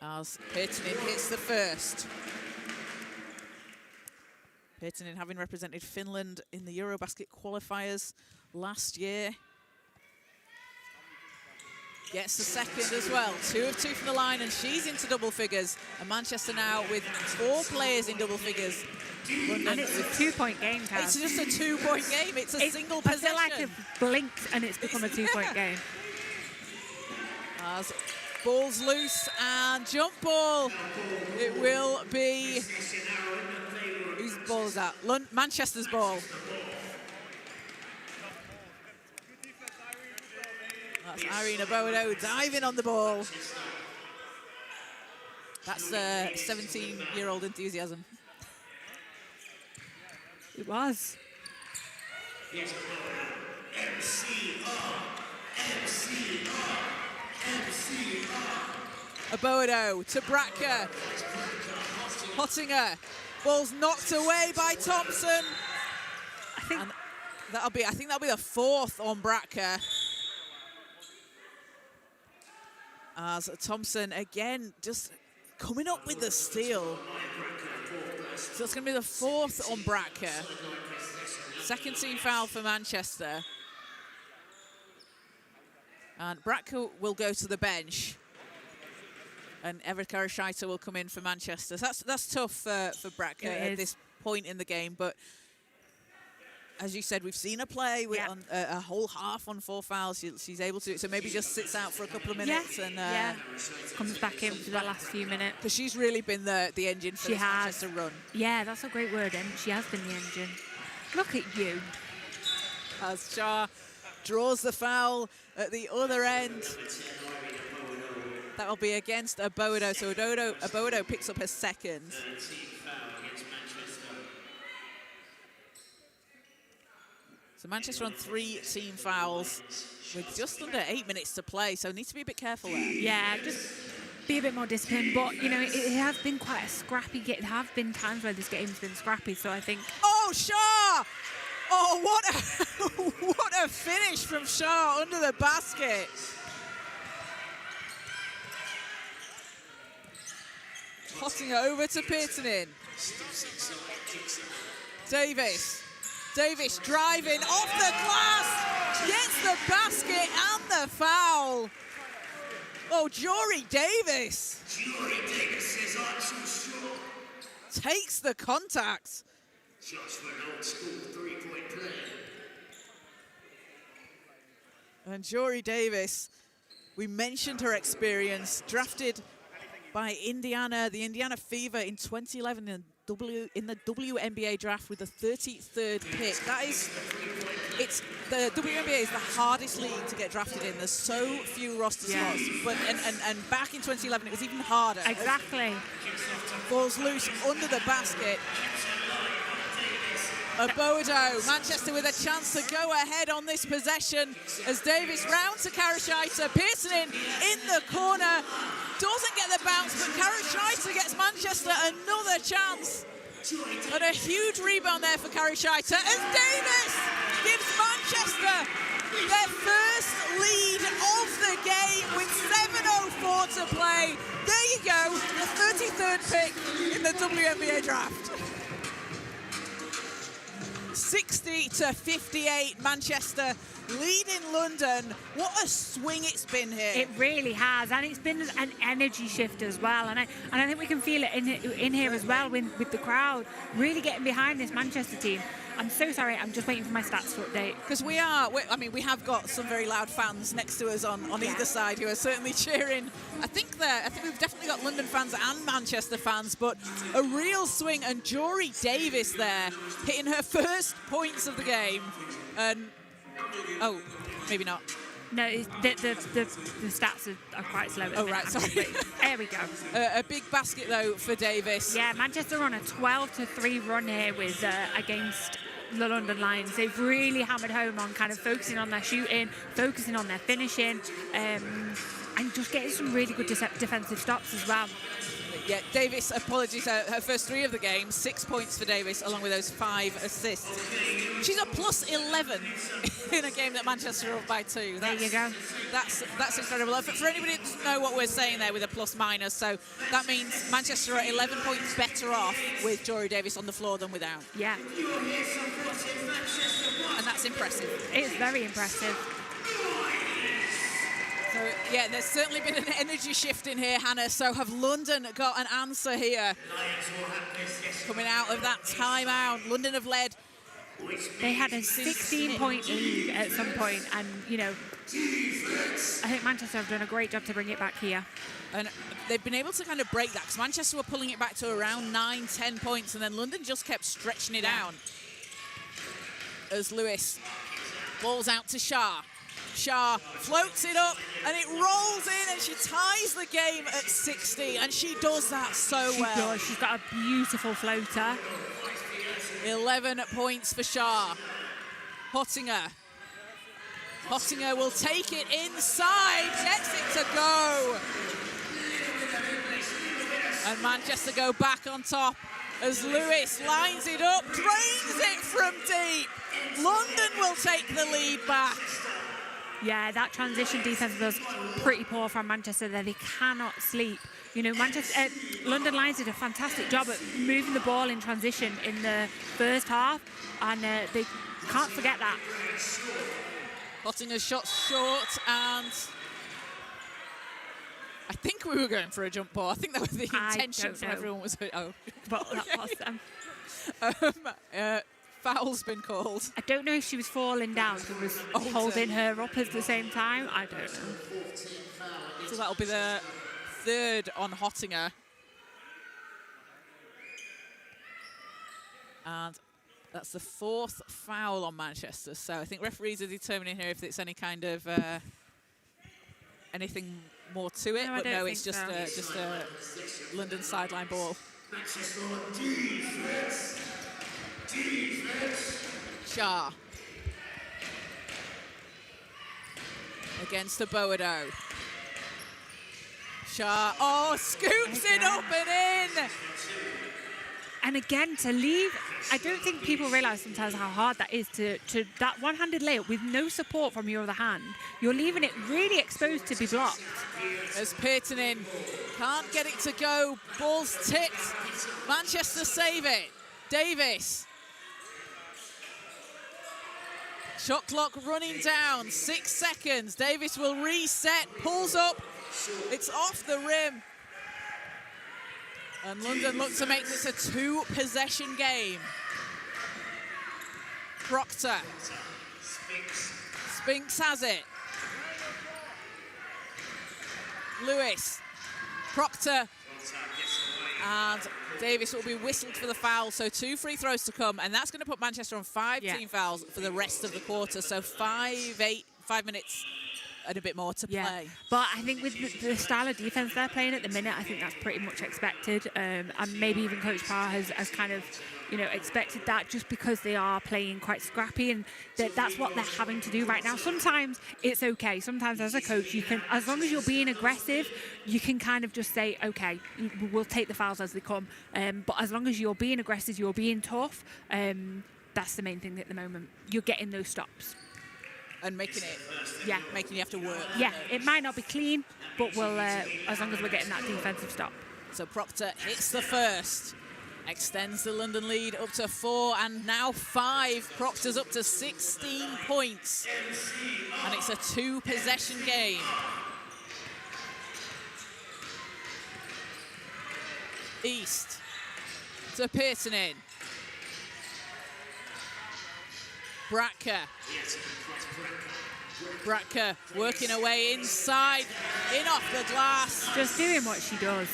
as Peartonin hits the first. Peartonin having represented Finland in the Eurobasket qualifiers last year. Gets the second as well. 2 of 2 from the line, and she's into double figures. And Manchester now with 4 players in double figures. London, and it's a 2-point game, Kaz. It's just a 2-point game. It's a single possession. I feel like it's blinked and it's become a 2-point game. As ball's loose and jump ball. It will be... Whose ball is that? Manchester's ball. That's Irene Aboado diving on the ball. That's 17-year-old enthusiasm. It was. Aboado to Bratka. Hottinger. Ball's knocked away by Thompson. I think that'll be the 4th on Bratka. As Thompson again just coming up with the steal. So it's going to be the 4th on Bratka. Second team foul for Manchester. And Bratka will go to the bench. And Erica Ashaita will come in for Manchester. So that's tough for Bratka at this point in the game. But as you said, we've seen her play with a whole half on 4 fouls. She's able to, so maybe just sits out for a couple of minutes and comes back in for the last few minutes. Because she's really been the engine for this Manchester run. Yeah, that's a great word, Em. She has been the engine. Look at you. As Shah draws the foul at the other end. That'll be against Aboado. So Aboado picks up her second. So Manchester on 3 team fouls with just under 8 minutes to play. So need to be a bit careful there. Yeah, just be a bit more disciplined. But, it has been quite a scrappy game. There have been times where this game's been scrappy. So I think... Oh, Oh, Shaw! Oh, what a finish from Shaw under the basket. Hottinger over to Pearsonin. Davis driving off the glass, gets the basket and the foul. Oh, Jory Davis. Jory Davis says I'm too short. Takes the contact. Shots for an old school three-point play. And Jory Davis, we mentioned her experience, drafted by Indiana, the Indiana Fever in 2011 in the WNBA draft with the 33rd pick. The WNBA is the hardest league to get drafted in. There's so few roster spots, but and back in 2011 it was even harder. Exactly. Balls loose under the basket. Boado, Manchester with a chance to go ahead on this possession as Davis round to Karashaita. Pearsonin in the corner, doesn't get the bounce, but Karashaita gets Manchester another chance. And a huge rebound there for Karashaita as Davis gives Manchester their first lead of the game with 7:04 to play. There you go, the 33rd pick in the WNBA draft. 60-58, Manchester leading London. What a swing it's been here. It really has, and it's been an energy shift as well. And I think we can feel it in here as well with the crowd really getting behind this Manchester team. I'm so sorry, I'm just waiting for my stats to update. Because we have got some very loud fans next to us on either side who are certainly cheering. I think we've definitely got London fans and Manchester fans, but a real swing, and Jory Davis there hitting her first points of the game. And oh, maybe not. No, the stats are quite slow. Oh, right, sorry. There we go. A big basket, though, for Davis. Yeah, Manchester on a 12-3 run here with against the London Lions. They've really hammered home on kind of focusing on their shooting, focusing on their finishing, and just getting some really good defensive stops as well. Yeah, Davis, apologies, her first 3 of the game, 6 points for Davis, along with those 5 assists. She's a plus 11 in a game that Manchester are up by 2. There you go. That's incredible. For anybody who doesn't know what we're saying there with a plus minus, so that means Manchester are 11 points better off with Jory Davis on the floor than without. Yeah. And that's impressive. It's very impressive. So, yeah, there's certainly been an energy shift in here, Hannah. So have London got an answer here? Coming out of that timeout, London have led. They had a 16-point lead at some point, and, you know, I think Manchester have done a great job to bring it back here. And they've been able to kind of break that, because Manchester were pulling it back to around 9-10 points, and then London just kept stretching it down. As Lewis balls out to Shah. Shah floats it up and it rolls in, and she ties the game at 60, and she does that so well. She does. She's got a beautiful floater. 11 points for Shah. Hottinger will take it inside, gets it to go. And Manchester go back on top as Lewis lines it up, drains it from deep. London will take the lead back. Yeah, that transition defense was pretty poor from Manchester there. They cannot sleep. You know, London Lions did a fantastic job at moving the ball in transition in the first half, and they can't forget that. Hottinger's shot short, and I think we were going for a jump ball. I think that was the intention from everyone. But that was them. Foul's been called. I don't know if she was falling down or was holding her up at the same time. I don't know. So that'll be the 3rd on Hottinger. And that's the 4th foul on Manchester. So I think referees are determining here if it's any kind of anything more to it. But no, it's just a London sideline ball. Shah against the Boado. Shah, scoops it up and in. And again, to leave, I don't think people realise sometimes how hard that is to that one-handed layup with no support from your other hand. You're leaving it really exposed to be blocked. As Peternin can't get it to go, ball's tipped. Manchester save it. Davis. Shot clock running down, 6 seconds. Davis will reset, pulls up. It's off the rim. And London look to make this a 2-possession game. Proctor. Spinks has it. Lewis. Proctor. And Davis will be whistled for the foul, so 2 free throws to come, and that's going to put Manchester on 5 team fouls for the rest of the quarter, so 5 minutes and a bit more to play. But I think with the style of defense they're playing at the minute, I think that's pretty much expected. And maybe even Coach Parr has kind of, you know, expected that just because they are playing quite scrappy, and that's what they're having to do right now. Sometimes it's okay. Sometimes as a coach, you can, as long as you're being aggressive, you can kind of just say, okay, we'll take the fouls as they come. But as long as you're being aggressive, you're being tough, that's the main thing at the moment. You're getting those stops. And making you have to work. Yeah, it might not be clean, but we'll as long as we're getting that defensive stop. So Proctor hits the first, extends the London lead up to 4 and now 5. Proctor's up to 16 points, and it's a 2-possession game. East to Peternin. Bratka. Bratka working away inside, in off the glass. Just doing what she does.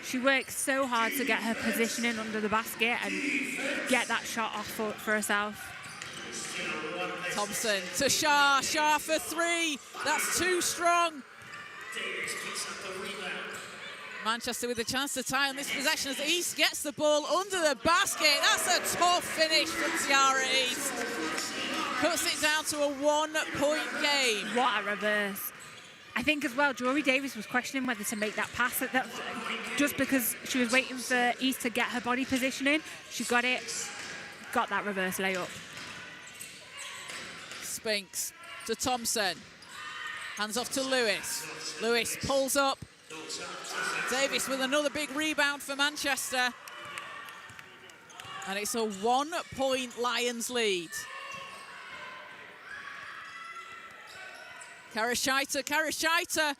She works so hard to get her positioning under the basket and get that shot off for herself. Thompson to Shah. Shah for 3. That's too strong. Manchester with a chance to tie on this possession as East gets the ball under the basket. That's a tough finish from Tiara East. Cuts it down to a 1-point game. What a reverse. I think as well, Jory Davis was questioning whether to make that pass. Just because she was waiting for East to get her body positioning. She got it, got that reverse layup. Spinks to Thompson. Hands off to Lewis. Lewis pulls up. Davis with another big rebound for Manchester. And it's a 1-point Lions lead. Karashaita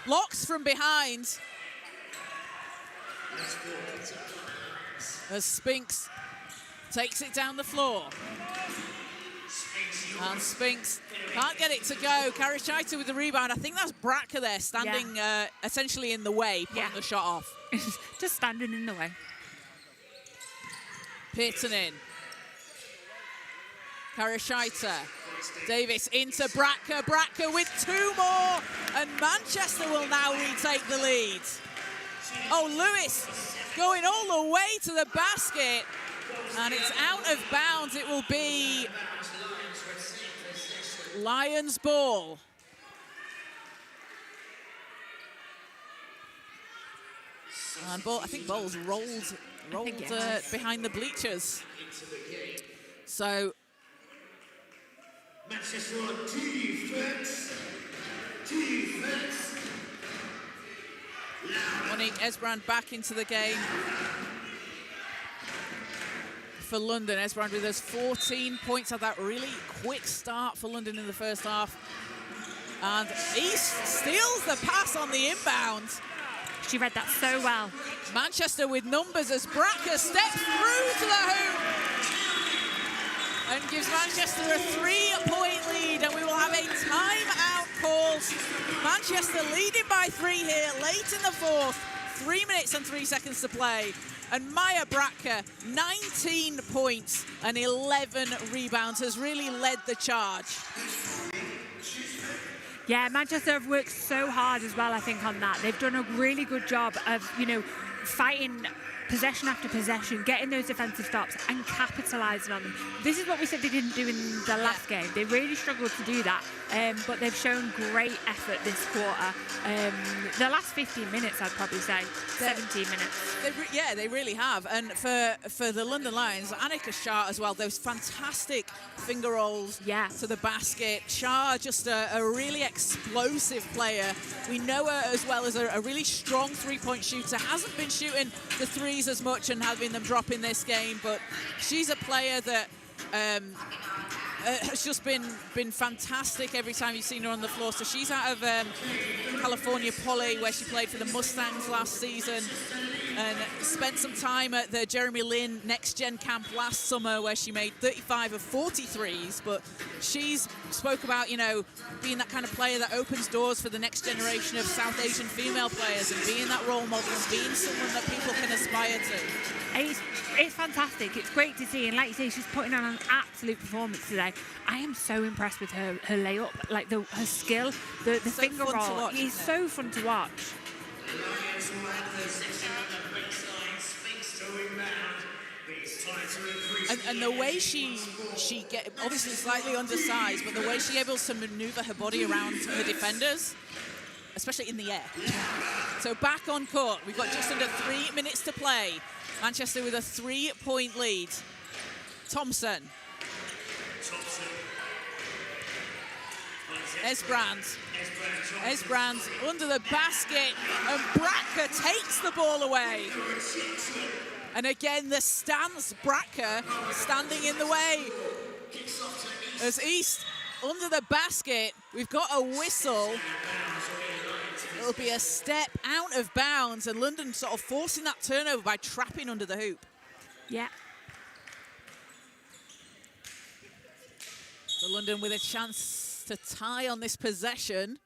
blocks from behind. As Spinks takes it down the floor. And Spinks can't get it to go. Karashaita with the rebound. I think that's Bratka there standing essentially in the way, putting the shot off. Just standing in the way. Peternin. Karashaita. Davis into Bratka. Bratka with 2 more. And Manchester will now retake the lead. Oh, Lewis going all the way to the basket. And it's out of bounds. It will be Lions ball. And ball, I think ball's rolled behind the bleachers. So Manchester on defense. Monique Esbrand back into the game for London. Esbrand with those 14 points, had that really quick start for London in the first half. And East steals the pass on the inbound. She read that so well. Manchester with numbers as Bratka steps through to the hoop and gives Manchester a 3-point lead, and we will have a timeout called. Manchester leading by 3 here, late in the 4th. 3 minutes and 3 seconds to play. And Maya Bratka, 19 points and 11 rebounds, has really led the charge. Yeah, Manchester have worked so hard as well, I think, on that. They've done a really good job of, you know, fighting possession after possession, getting those defensive stops and capitalising on them. This is what we said they didn't do in the last game. They really struggled to do that, but they've shown great effort this quarter. The last 15 minutes, I'd probably say, 17 minutes. They really have. And for the London Lions, Annika Shah as well, those fantastic finger rolls to the basket. Shah, just a really explosive player. We know her as well as a really strong three-point shooter. Hasn't been shooting the threes as much and having them drop in this game, but she's a player that has just been fantastic every time you've seen her on the floor. So she's out of California Poly, where she played for the Mustangs last season, and spent some time at the Jeremy Lin Next Gen Camp last summer, where she made 35 of 43s. But she's spoke about, you know, being that kind of player that opens doors for the next generation of South Asian female players, and being that role model and being someone that people can aspire to. It's fantastic. It's great to see, and like you say, she's putting on an absolute performance today. I am so impressed with her layup, like her skill, the so finger fun to roll. watch, It's so fun to watch. And the way she get, obviously slightly undersized, but the way she's able to maneuver her body around her defenders, especially in the air. So back on court, we've got just under 3 minutes to play. Manchester with a 3-point lead. Thompson. Esbrand under the basket, and Bracker takes the ball away. And again, the stance, Bracker standing in the way. As East under the basket, we've got a whistle. It'll be a step out of bounds, and London sort of forcing that turnover by trapping under the hoop. Yeah. So London with a chance to tie on this possession.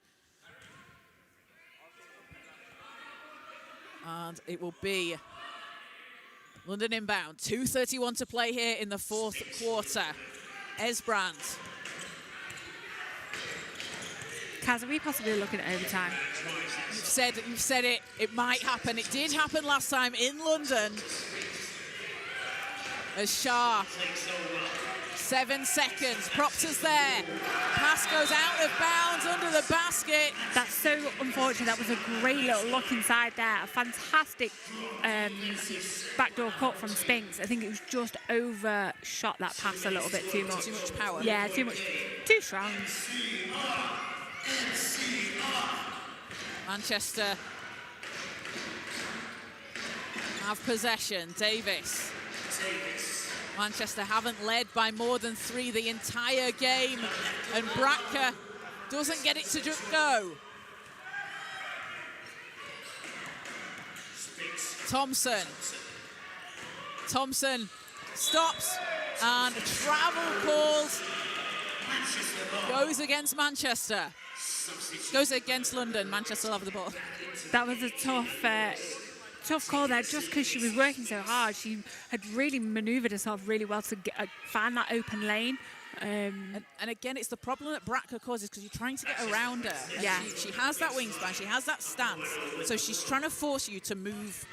And it will be London inbound. 2:31 to play here in the fourth quarter. Esbrand. Kaz, are we possibly looking at overtime? You've said it. It might happen. It did happen last time in London. As Shah, 7 seconds. Proctor's there. Pass goes out of bounds under the basket. That's so unfortunate. That was a great little look inside there. A fantastic backdoor cut from Spinks. I think it was just overshot that pass a little bit too much. Too much power. Yeah, too much. Too strong. Manchester have possession. Davis. Manchester haven't led by more than 3 the entire game, and Bracker doesn't get it to just go. Thompson stops, and travel calls goes against Manchester. Goes against London. Manchester will have the ball. That was a tough call there, just because she was working so hard. She had really manoeuvred herself really well to find that open lane. And again, it's the problem that Bracker causes, because you're trying to get around her. And yeah. She has that wingspan, she has that stance, so she's trying to force you to move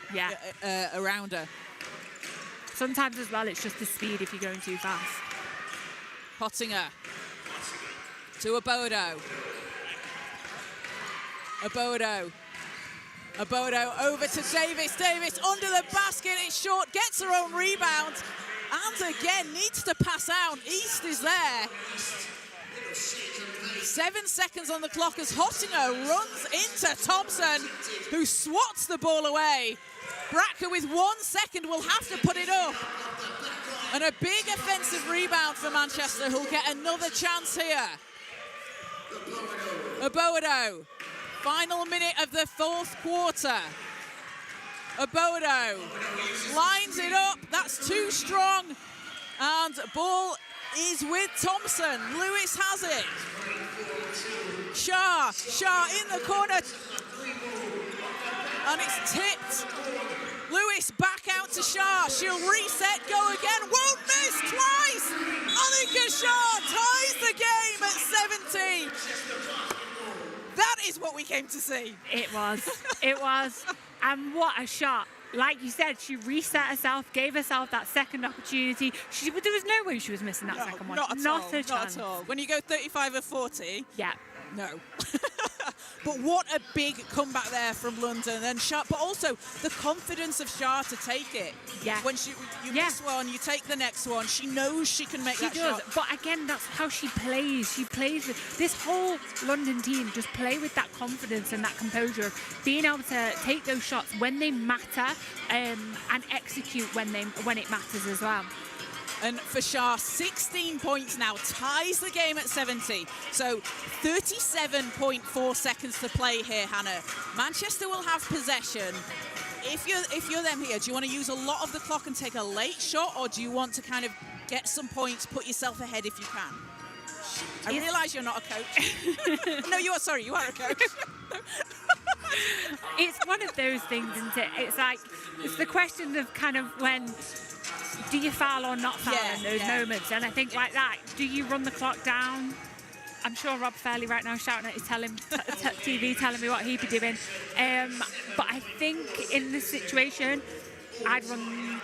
around her. Sometimes as well, it's just the speed if you're going too fast. Pottinger to Abodo. Abodo over to Davis. Davis under the basket. It's short. Gets her own rebound. And again, needs to pass out. East is there. 7 seconds on the clock as Hottinger runs into Thompson, who swats the ball away. Bracker with 1 second will have to put it up. And a big offensive rebound for Manchester, who'll get another chance here. Abodo. Final minute of the fourth quarter. Abodo lines it up. That's too strong. And ball is with Thompson. Lewis has it. Shah in the corner. And it's tipped. Lewis back out to Shah. She'll reset, go again. Won't miss twice. Annika Shah ties the game at 17. That is what we came to see. It was. And what a shot. like you said, she reset herself, gave herself that second opportunity. There was no way she was missing that second one. Not at Not all. a chance. Not at all. When you go 35 or 40, Yeah. no. But what a big comeback there from London, and Shah, but also the confidence of Shah to take it. Yeah. When you miss one, you take the next one. She knows she can make that shot. But again, that's how she plays. She plays with this whole London team. Just play with that confidence and that composure of being able to take those shots when they matter, and execute when it matters as well. And for Shah, 16 points now, ties the game at 70. So 37.4 seconds to play here, Hannah. Manchester will have possession. If you're them here, do you want to use a lot of the clock and take a late shot, or do you want to kind of get some points, put yourself ahead if you can? I realise you're not a coach. No, you are. Sorry, you are a coach. It's one of those things, isn't it? It's the question of kind of when do you foul or not foul in those moments, and I think like that, do you run the clock down? I'm sure Rob Fairley right now shouting at his TV telling me what he'd be doing, but I think in this situation I'd run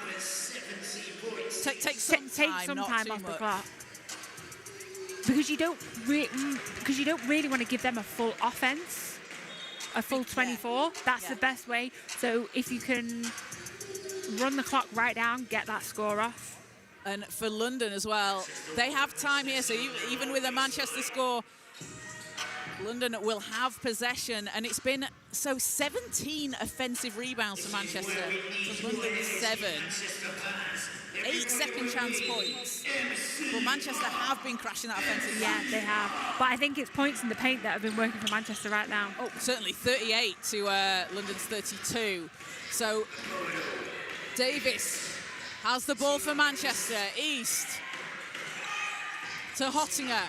take some time off the clock, because you don't really want to give them a full offense, a full 24. That's the best way. So if you can run the clock right down, get that score off. And for London as well, they have time here. So even with a Manchester score, London will have possession. And it's been 17 offensive rebounds for Manchester. So London 7. 8 second chance points. But Manchester have been crashing that offensive. Yeah, they have. But I think it's points in the paint that have been working for Manchester right now. Oh, certainly 38 to London's 32. So Davis has the ball for Manchester. East to Hottinger.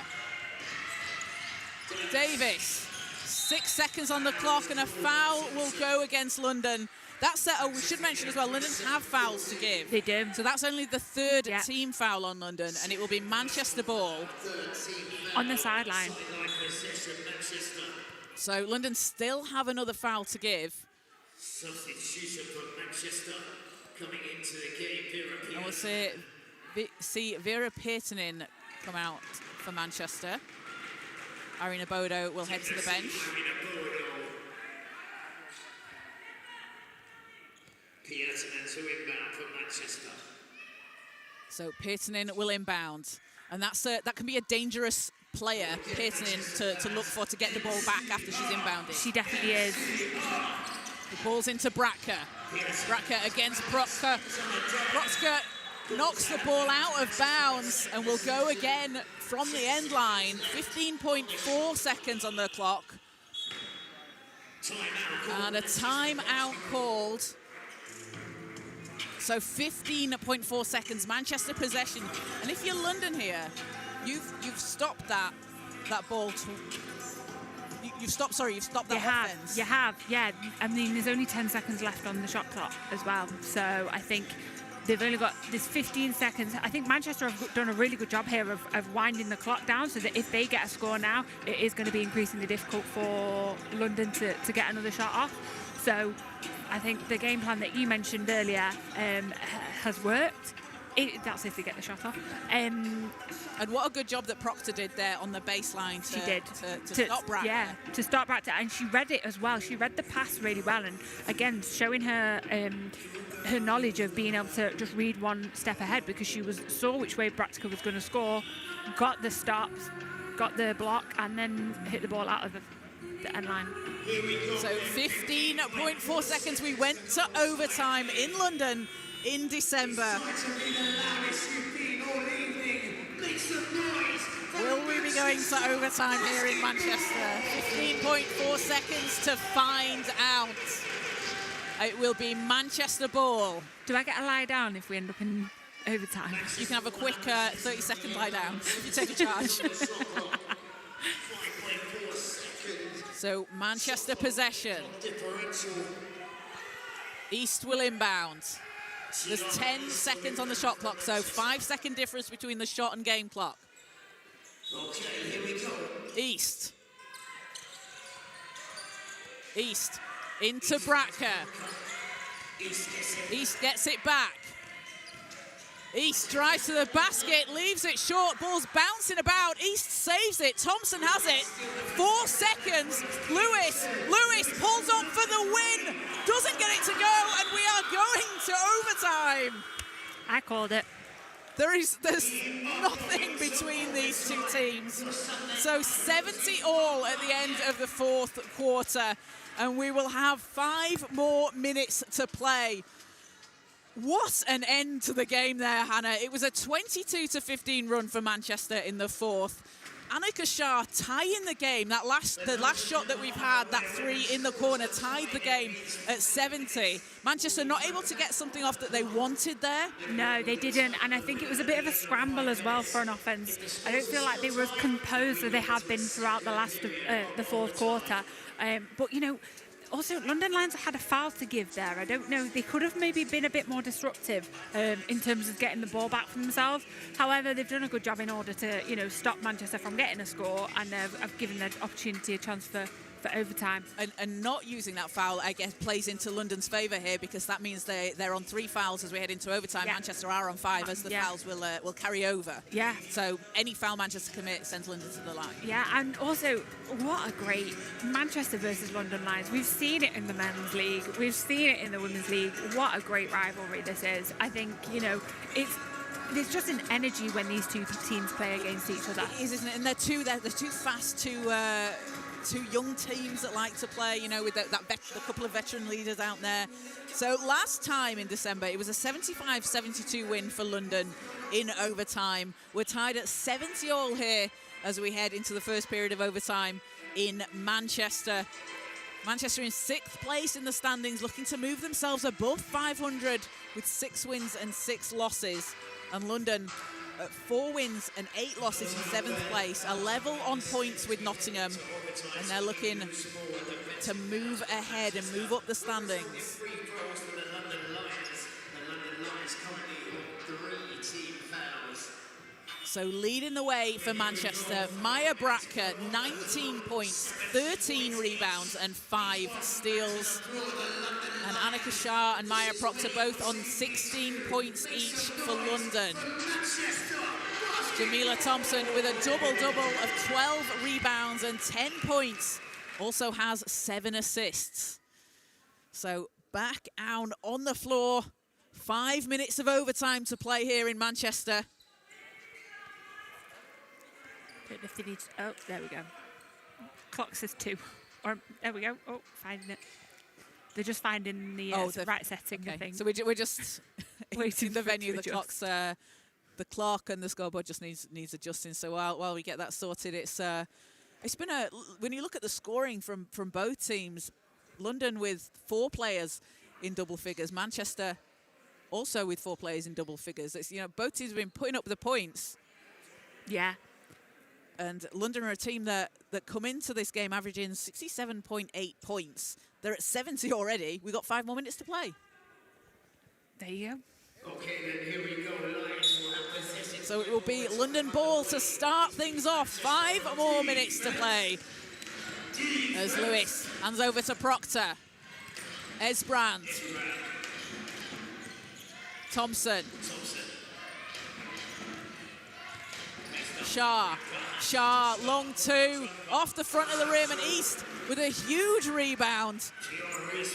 Davis, 6 seconds on the clock, and a foul will go against London. That's we should mention as well, London have fouls to give. They do. So that's only the third team foul on London, and it will be Manchester ball. On the sideline. So London still have another foul to give. Substitution for Manchester coming into the game. Vera And we'll see Vera Pirtinen come out for Manchester. Irina Bodo will head to the bench. Pirtinen to inbound for Manchester. So Pirtinen will inbound. And that can be a dangerous player, Pirtinen, to look for to get the ball back after she's inbounded. She definitely is. The ball's into Bratka. Bratka against Protka. Protka knocks the ball out of bounds and will go again from the end line. 15.4 seconds on the clock. And a timeout called. So 15.4 seconds, Manchester possession. And if you're London here, you've stopped that ball. You've stopped that offense. You have, yeah. I mean, there's only 10 seconds left on the shot clock as well. So I think they've only got this 15 seconds. I think Manchester have done a really good job here of winding the clock down so that if they get a score now, it is going to be increasingly difficult for London to get another shot off. So I think the game plan that you mentioned earlier has worked. That's if they get the shot off. And what a good job that Proctor did there on the baseline to stop Bratka. Yeah, to stop Bratka. And she read it as well. She read the pass really well. And again, showing her her knowledge of being able to just read one step ahead, because she saw which way Bratka was going to score, got the stops, got the block, and then hit the ball out of the end line. So 15.4 seconds. We went to overtime in London in December. Will we be going to overtime here in Manchester? 15.4 seconds to find out. It will be Manchester ball. Do I get a lie down if we end up in overtime? You can have a quick 30-second lie down if you take a charge. So Manchester possession. East will inbound. There's 10 seconds on the shot clock, so 5-second difference between the shot and game clock. Okay, here we go. East into Bratka. East gets it back. East drives to the basket, leaves it short, ball's bouncing about. East saves it, Thompson has it. 4 seconds, Lewis pulls up for the win, doesn't get it to go, and we are going to overtime. I called it. There's nothing between these two teams. So 70 all at the end of the 4th quarter, and we will have 5 more minutes to play. What an end to the game there, Hannah. It was a 22-15 run for Manchester in the 4th. Annika Shah tying the game. The last shot that we've had, that 3 in the corner, tied the game at 70. Manchester not able to get something off that they wanted there. No, they didn't, and I think it was a bit of a scramble as well for an offence. I don't feel like they were as composed as they had been throughout the 4th quarter. But, you know, also, London Lions had a foul to give there. I don't know. They could have maybe been a bit more disruptive in terms of getting the ball back for themselves. However, they've done a good job in order to, you know, stop Manchester from getting a score, and have given the opportunity a chance for overtime. And not using that foul, I guess, plays into London's favour here, because that means they're on 3 fouls as we head into overtime. Yeah. Manchester are on 5 as the fouls will carry over. Yeah. So any foul Manchester commit sends London to the line. Yeah, and also, what a great Manchester versus London Lions. We've seen it in the men's league. We've seen it in the women's league. What a great rivalry this is. I think, you know, there's just an energy when these two teams play against each other. It is, isn't it? And they're too fast, two young teams that like to play, you know, with a couple of veteran leaders out there. So last time in December, it was a 75-72 win for London in overtime. We're tied at 70 all here as we head into the first period of overtime in Manchester. Manchester in 6th place in the standings, looking to move themselves above 500 with 6 wins and 6 losses. And London at 4 wins and 8 losses in 7th place, a level on points with Nottingham, and they're looking to move ahead and move up the standings. So leading the way for Manchester, Maya Bratka, 19 points, 13 rebounds and 5 steals. And Annika Shah and Maya Proctor both on 16 points each for London. Jamila Thompson with a double-double of 12 rebounds and 10 points. Also has 7 assists. So back down on the floor. 5 minutes of overtime to play here in Manchester. Don't know if they need to, oh, there we go. Clock says 2. Or, there we go. Oh, finding it. They're just finding the right setting, okay. I think. So we're just waiting the venue. The adjust. clock's the clock and the scoreboard just needs adjusting. So while we get that sorted, it's been when you look at the scoring from both teams, London with 4 players in double figures, Manchester also with 4 players in double figures. It's, you know, both teams have been putting up the points. Yeah. And London are a team that come into this game averaging 67.8 points. They're at 70 already. We've got 5 more minutes to play. There you go. Okay, then here we go. Lions will have possession. So it will be London ball to start things off. 5 more minutes to play. As Lewis hands over to Proctor. Esbrand. Thompson. Shah, long 2, off the front of the rim, and East with a huge rebound.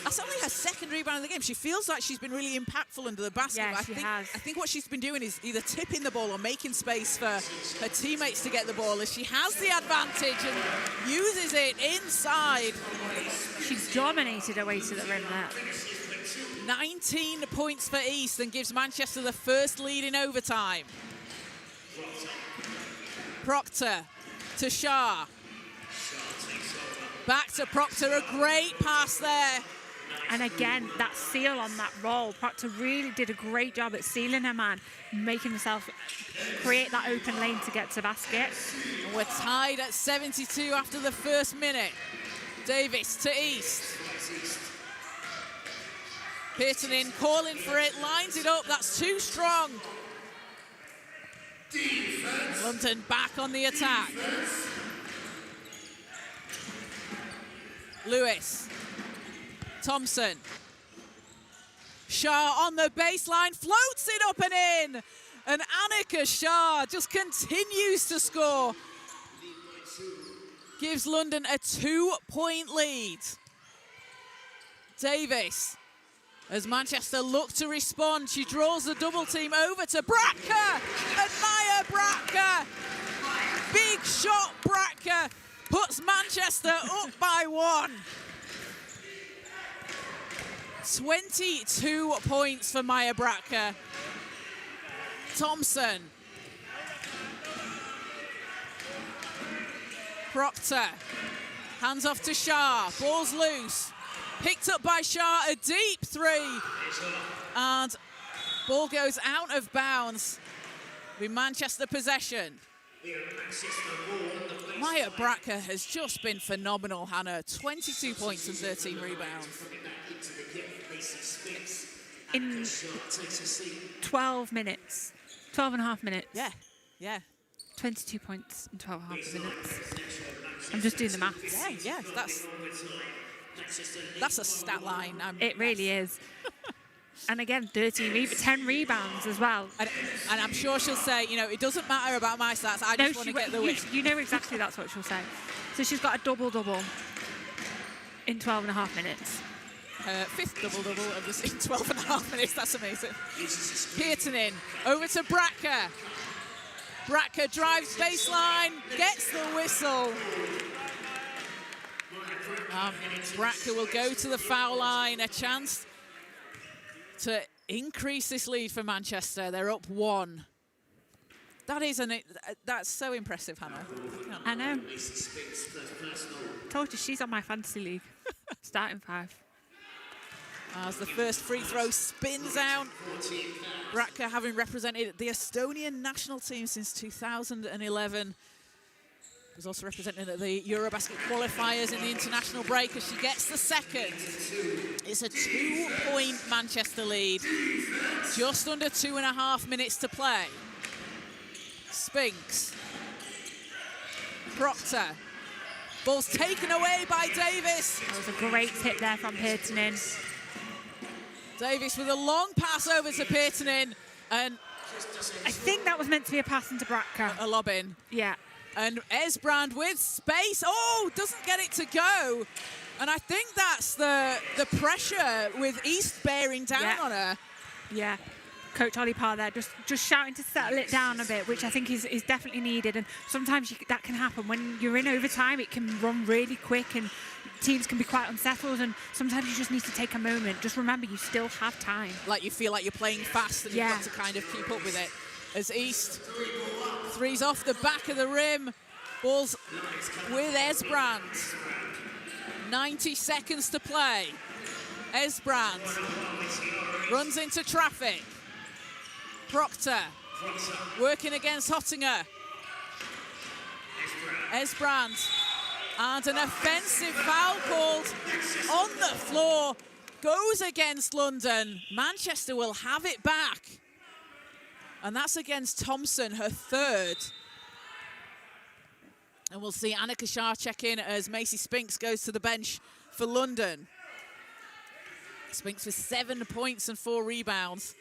That's only her 2nd rebound of the game. She feels like she's been really impactful under the basket. Yeah, she has. I think what she's been doing is either tipping the ball or making space for her teammates to get the ball, as she has the advantage and uses it inside. She's dominated her way to the rim there. 19 points for East and gives Manchester the first lead in overtime. Proctor to Shah. Back to Proctor, a great pass there. And again, that seal on that roll. Proctor really did a great job at sealing her man, making himself create that open lane to get to basket. And we're tied at 72 after the first minute. Davis to East. Pearson in, calling for it, lines it up, that's too strong. London back on the attack. Lewis. Thompson. Shah on the baseline, floats it up and in. And Annika Shah just continues to score. Gives London a 2-point lead. Davis, as Manchester look to respond, she draws the double team over to Bratka, and Maya Bratka. Big shot Bratka puts Manchester up by 1. 22 points for Maya Bratka. Thompson. Proctor. Hands off to Shah. Ball's loose. Picked up by Shah. A deep 3. And ball goes out of bounds with Manchester possession. Maya Bratka has just been phenomenal, Hannah. 22 points and 13 rebounds. In 12 minutes. 12 and a half minutes. Yeah. 22 points in 12 and a half minutes. I'm just doing the maths. Yeah, that's a stat line. It really is. And again, 10 rebounds as well. And I'm sure she'll say, you know, it doesn't matter about my stats, I just want to get the win. You know exactly that's what she'll say. So she's got a double-double in 12 and a half minutes. Her 5th double-double of this in 12 and a half minutes. That's amazing. Pearton in. Over to Bratka. Bratka drives baseline, gets the whistle. Bratka will go to the foul line. A chance to increase this lead for Manchester. They're up 1. That's so impressive, Hannah. I know. Told you she's on my fantasy league. Starting 5. As the first free throw spins out. Bratka having represented the Estonian national team since 2011. Was also represented at the Eurobasket qualifiers in the international break as she gets the second. It's a 2-point Manchester lead. Just under 2.5 minutes to play. Spinks. Proctor. Ball's taken away by Davis. That was a great hit there from Pearton. Davis with a long pass over to Pearton, and I think that was meant to be a pass into Bratka. A lob in. Yeah. And Esbrand with space. Oh, doesn't get it to go. And I think that's the pressure with East bearing down on her. Yeah. Coach Ollie Parr there just shouting to settle it down a bit, which I think is definitely needed. And sometimes that can happen. When you're in overtime, it can run really quick and teams can be quite unsettled, and sometimes you just need to take a moment. Just remember, you still have time. Like you feel like you're playing fast and you've got to kind of keep up with it. As East threes off the back of the rim. Ball's with Esbrand. 90 seconds to play. Esbrand runs into traffic. Proctor working against Hottinger. Esbrand. And an offensive foul called on the floor. Goes against London. Manchester will have it back. And that's against Thompson, her 3rd. And we'll see Annika Shah check in as Macy Spinks goes to the bench for London. Spinks with 7 points and 4 rebounds.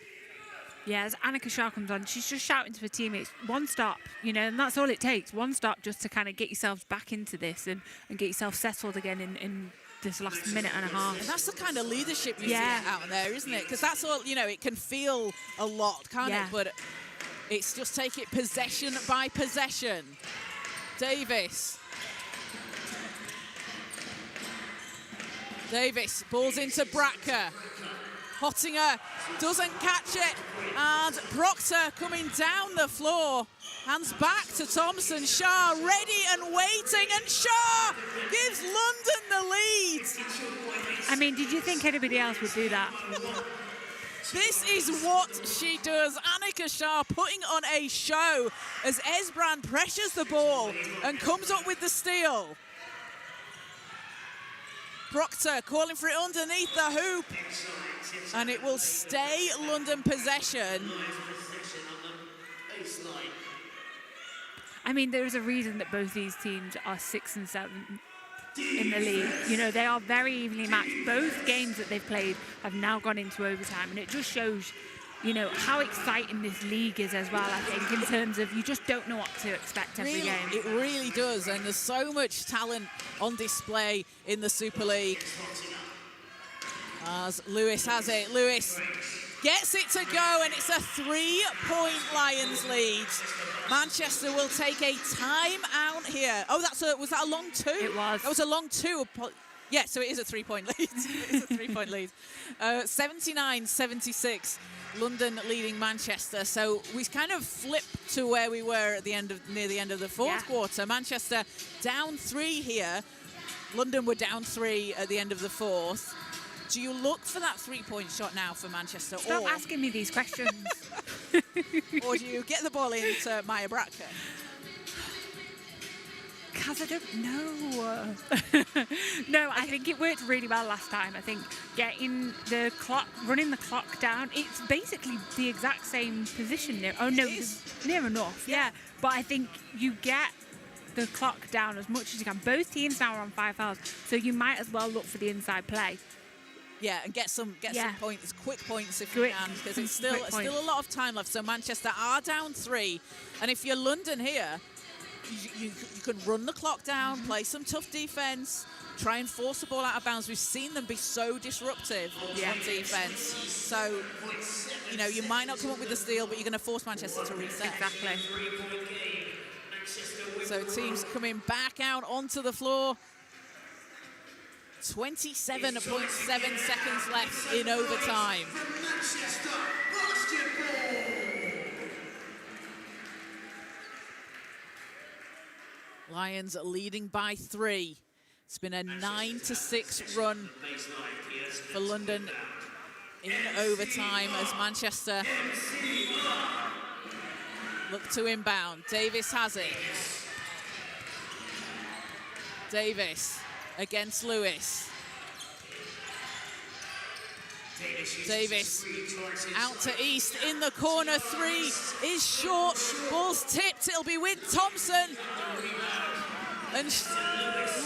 Yeah, as Annika Shah comes on, she's just shouting to her teammates, one stop, you know, and that's all it takes. One stop just to kind of get yourselves back into this and get yourself settled again in this last minute and a half. And that's the kind of leadership you see out there, isn't it? Because that's all, you know, it can feel a lot, can't it? But it's just take it possession by possession. Davis. Davis, balls into Bratka. Hottinger doesn't catch it, and Proctor coming down the floor. Hands back to Thompson. Shah ready and waiting, and Shah gives London the lead. I mean, did you think anybody else would do that? This is what she does. Annika Shah putting on a show as Esbrand pressures the ball and comes up with the steal. Proctor calling for it underneath the hoop. And it will stay London possession. I mean, there's a reason that both these teams are 6 and 7. in the league. You know, they are very evenly matched. Both games that they've played have now gone into overtime, and it just shows, you know, how exciting this league is as well, I think, in terms of you just don't know what to expect every game. It really does, and there's so much talent on display in the Super League. As Lewis has it. Lewis gets it to go, and it's a 3-point Lions lead. Manchester will take a timeout here. Oh, was that a long two? It was. That was a long two. Yeah, so it is a 3-point lead. It's a 3-point lead. 79-76, London leading Manchester. So we kind of flipped to where we were at near the end of the fourth quarter. Manchester down 3 here. London were down 3 at the end of the fourth. Do you look for that 3-point shot now for Manchester? Stop asking me these questions. Or do you get the ball into Maya Bratka? Because I don't know. No, I think it worked really well last time. I think running the clock down, it's basically the exact same position. Oh, no, near enough, yeah. But I think you get the clock down as much as you can. Both teams now are on 5 fouls, so you might as well look for the inside play. Yeah, and get some points, quick points if you can, because it's still a lot of time left. So Manchester are down 3, and if you're London here, you can run the clock down, play some tough defense, try and force the ball out of bounds. We've seen them be so disruptive on defense. So, you know, you might not come up with the steal, but you're going to force Manchester to reset. Exactly. So teams coming back out onto the floor. 27.7 seconds left in overtime. Lions leading by 3. It's been a 9-6 run for London in overtime as Manchester look to inbound. Davis has it. Davis against Lewis. Davis out to East in the corner. 3 is short. Ball's tipped. It'll be with Thompson. And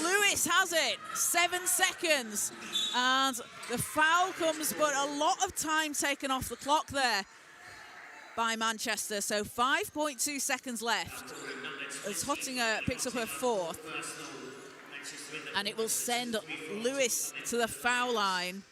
Lewis has it. 7 seconds. And the foul comes, but a lot of time taken off the clock there by Manchester. So 5.2 seconds left as Hottinger picks up her 4th. And it will send Lewis to the foul line.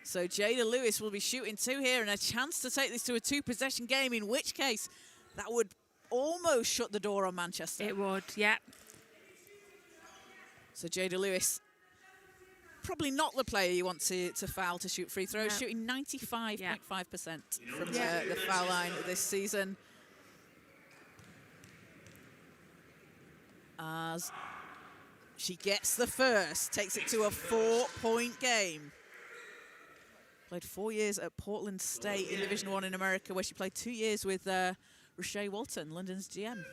So Jada Lewis will be shooting 2 here, and a chance to take this to a 2-possession game, in which case that would almost shut the door on Manchester. It would, yeah. So Jada Lewis, probably not the player you want to foul to shoot free throws, shooting 95.5% from the foul line this season. As she gets the first, takes it to a 4-point game. Played 4 years at Portland State in Division 1 in America, where she played 2 years with Rashay Walton, London's GM.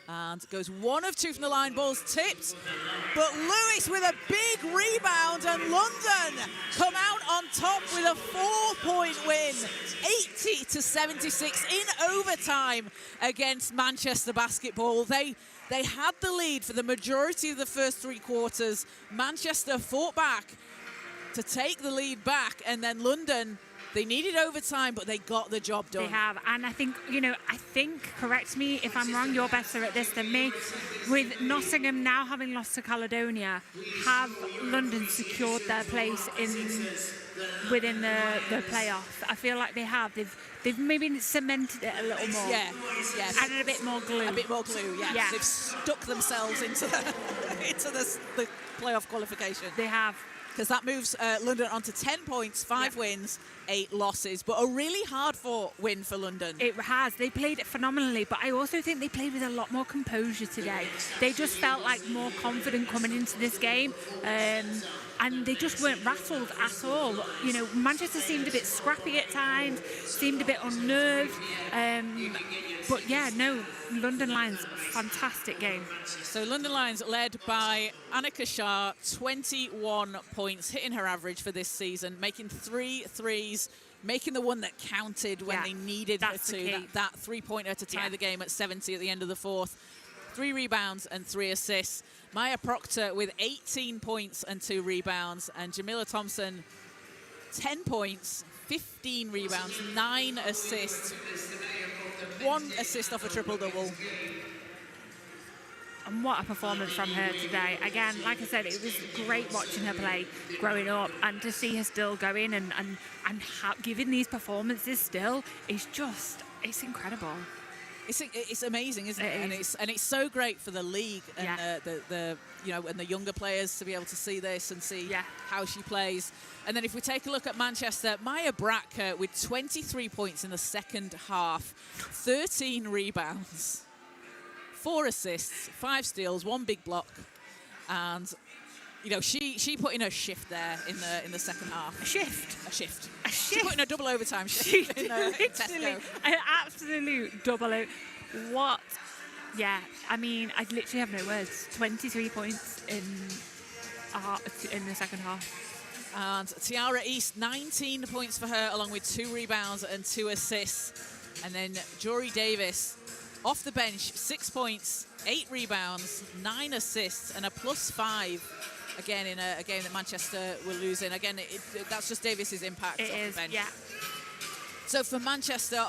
And goes 1 of 2 from the line, ball's tipped. But Lewis with a big rebound, and London come out on top with a 4-point win. 80-76 in overtime against Manchester Basketball. They had the lead for the majority of the first 3 quarters. Manchester fought back to take the lead back, and then London, they needed overtime, but they got the job done. They have, and I think, correct me if I'm wrong, you're better at this than me. With Nottingham now having lost to Caledonia, have London secured their place within the playoff? I feel like they have. They've maybe cemented it a little more. Yeah. Added a bit more glue. A bit more glue, yeah. They've stuck themselves into the playoff qualification. They have. Because that moves London onto 10 points, 5 wins, 8 losses. But a really hard-fought win for London. It has. They played it phenomenally, but I also think they played with a lot more composure today. They just felt like more confident coming into this game. And they just weren't rattled at all. Manchester seemed a bit scrappy at times, seemed a bit unnerved. But London Lions, fantastic game. So London Lions led by Annika Shah, 21 points, hitting her average for this season, making 3 threes, making the one that counted when they needed her to. That 3-pointer to tie the game at 70 at the end of the fourth. 3 rebounds and 3 assists. Maya Proctor with 18 points and 2 rebounds. And Jamila Thompson, 10 points, 15 rebounds, 9 assists. 1 assist off a triple-double. And what a performance from her today. Again, like I said, it was great watching her play growing up, and to see her still going and giving these performances still is just, it's incredible. It's amazing, isn't it? And it's so great for the league and the and the younger players to be able to see this and see how she plays. And then if we take a look at Manchester, Maya Brack with 23 points in the second half, 13 rebounds, 4 assists, 5 steals, 1 big block, and she put in a shift there in the second half. A shift. She put in a double overtime shift in Tesco. An absolute double. What? Yeah, I mean, I literally have no words. 23 points in the second half. And Tiara East, 19 points for her, along with 2 rebounds and 2 assists. And then Jory Davis, off the bench, 6 points, 8 rebounds, 9 assists, and a +5. Again, in a game that Manchester were losing. Again, that's just Davis's impact off the bench. Yeah. So for Manchester,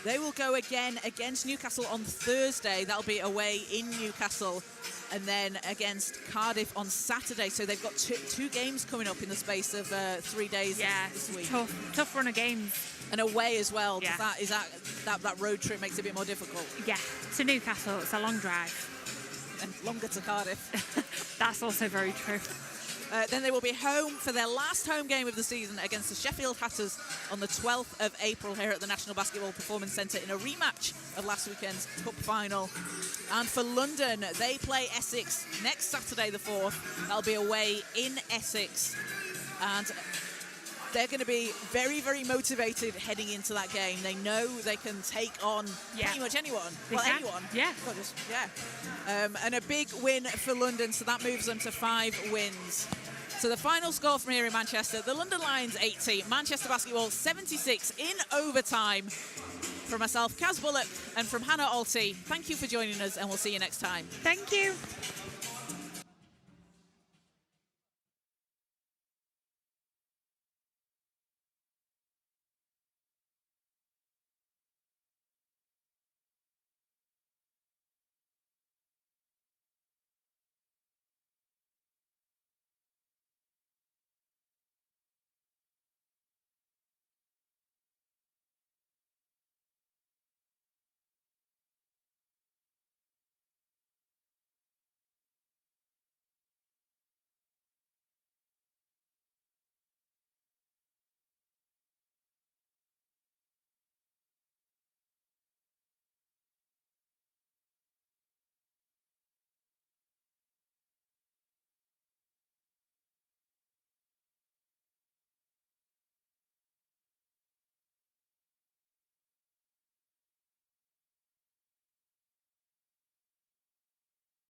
they will go again against Newcastle on Thursday. That'll be away in Newcastle. And then against Cardiff on Saturday. So they've got two games coming up in the space of 3 days this week. Tough run of games. And away as well. Yeah. That road trip makes it a bit more difficult. Yeah, to Newcastle, it's a long drive. And longer to Cardiff. That's also very true. Then they will be home for their last home game of the season against the Sheffield Hatters on the 12th of April here at the National Basketball Performance Centre in a rematch of last weekend's Cup final. And for London, they play Essex next Saturday the 4th. That'll be away in Essex. And they're going to be very, very motivated heading into that game. They know they can take on pretty much anyone. Anyone. Yeah. And a big win for London, so that moves them to 5 wins. So the final score from here in Manchester, the London Lions 80, Manchester Basketball 76 in overtime. From myself, Kaz Bullock, and from Hannah Alty, thank you for joining us, and we'll see you next time. Thank you.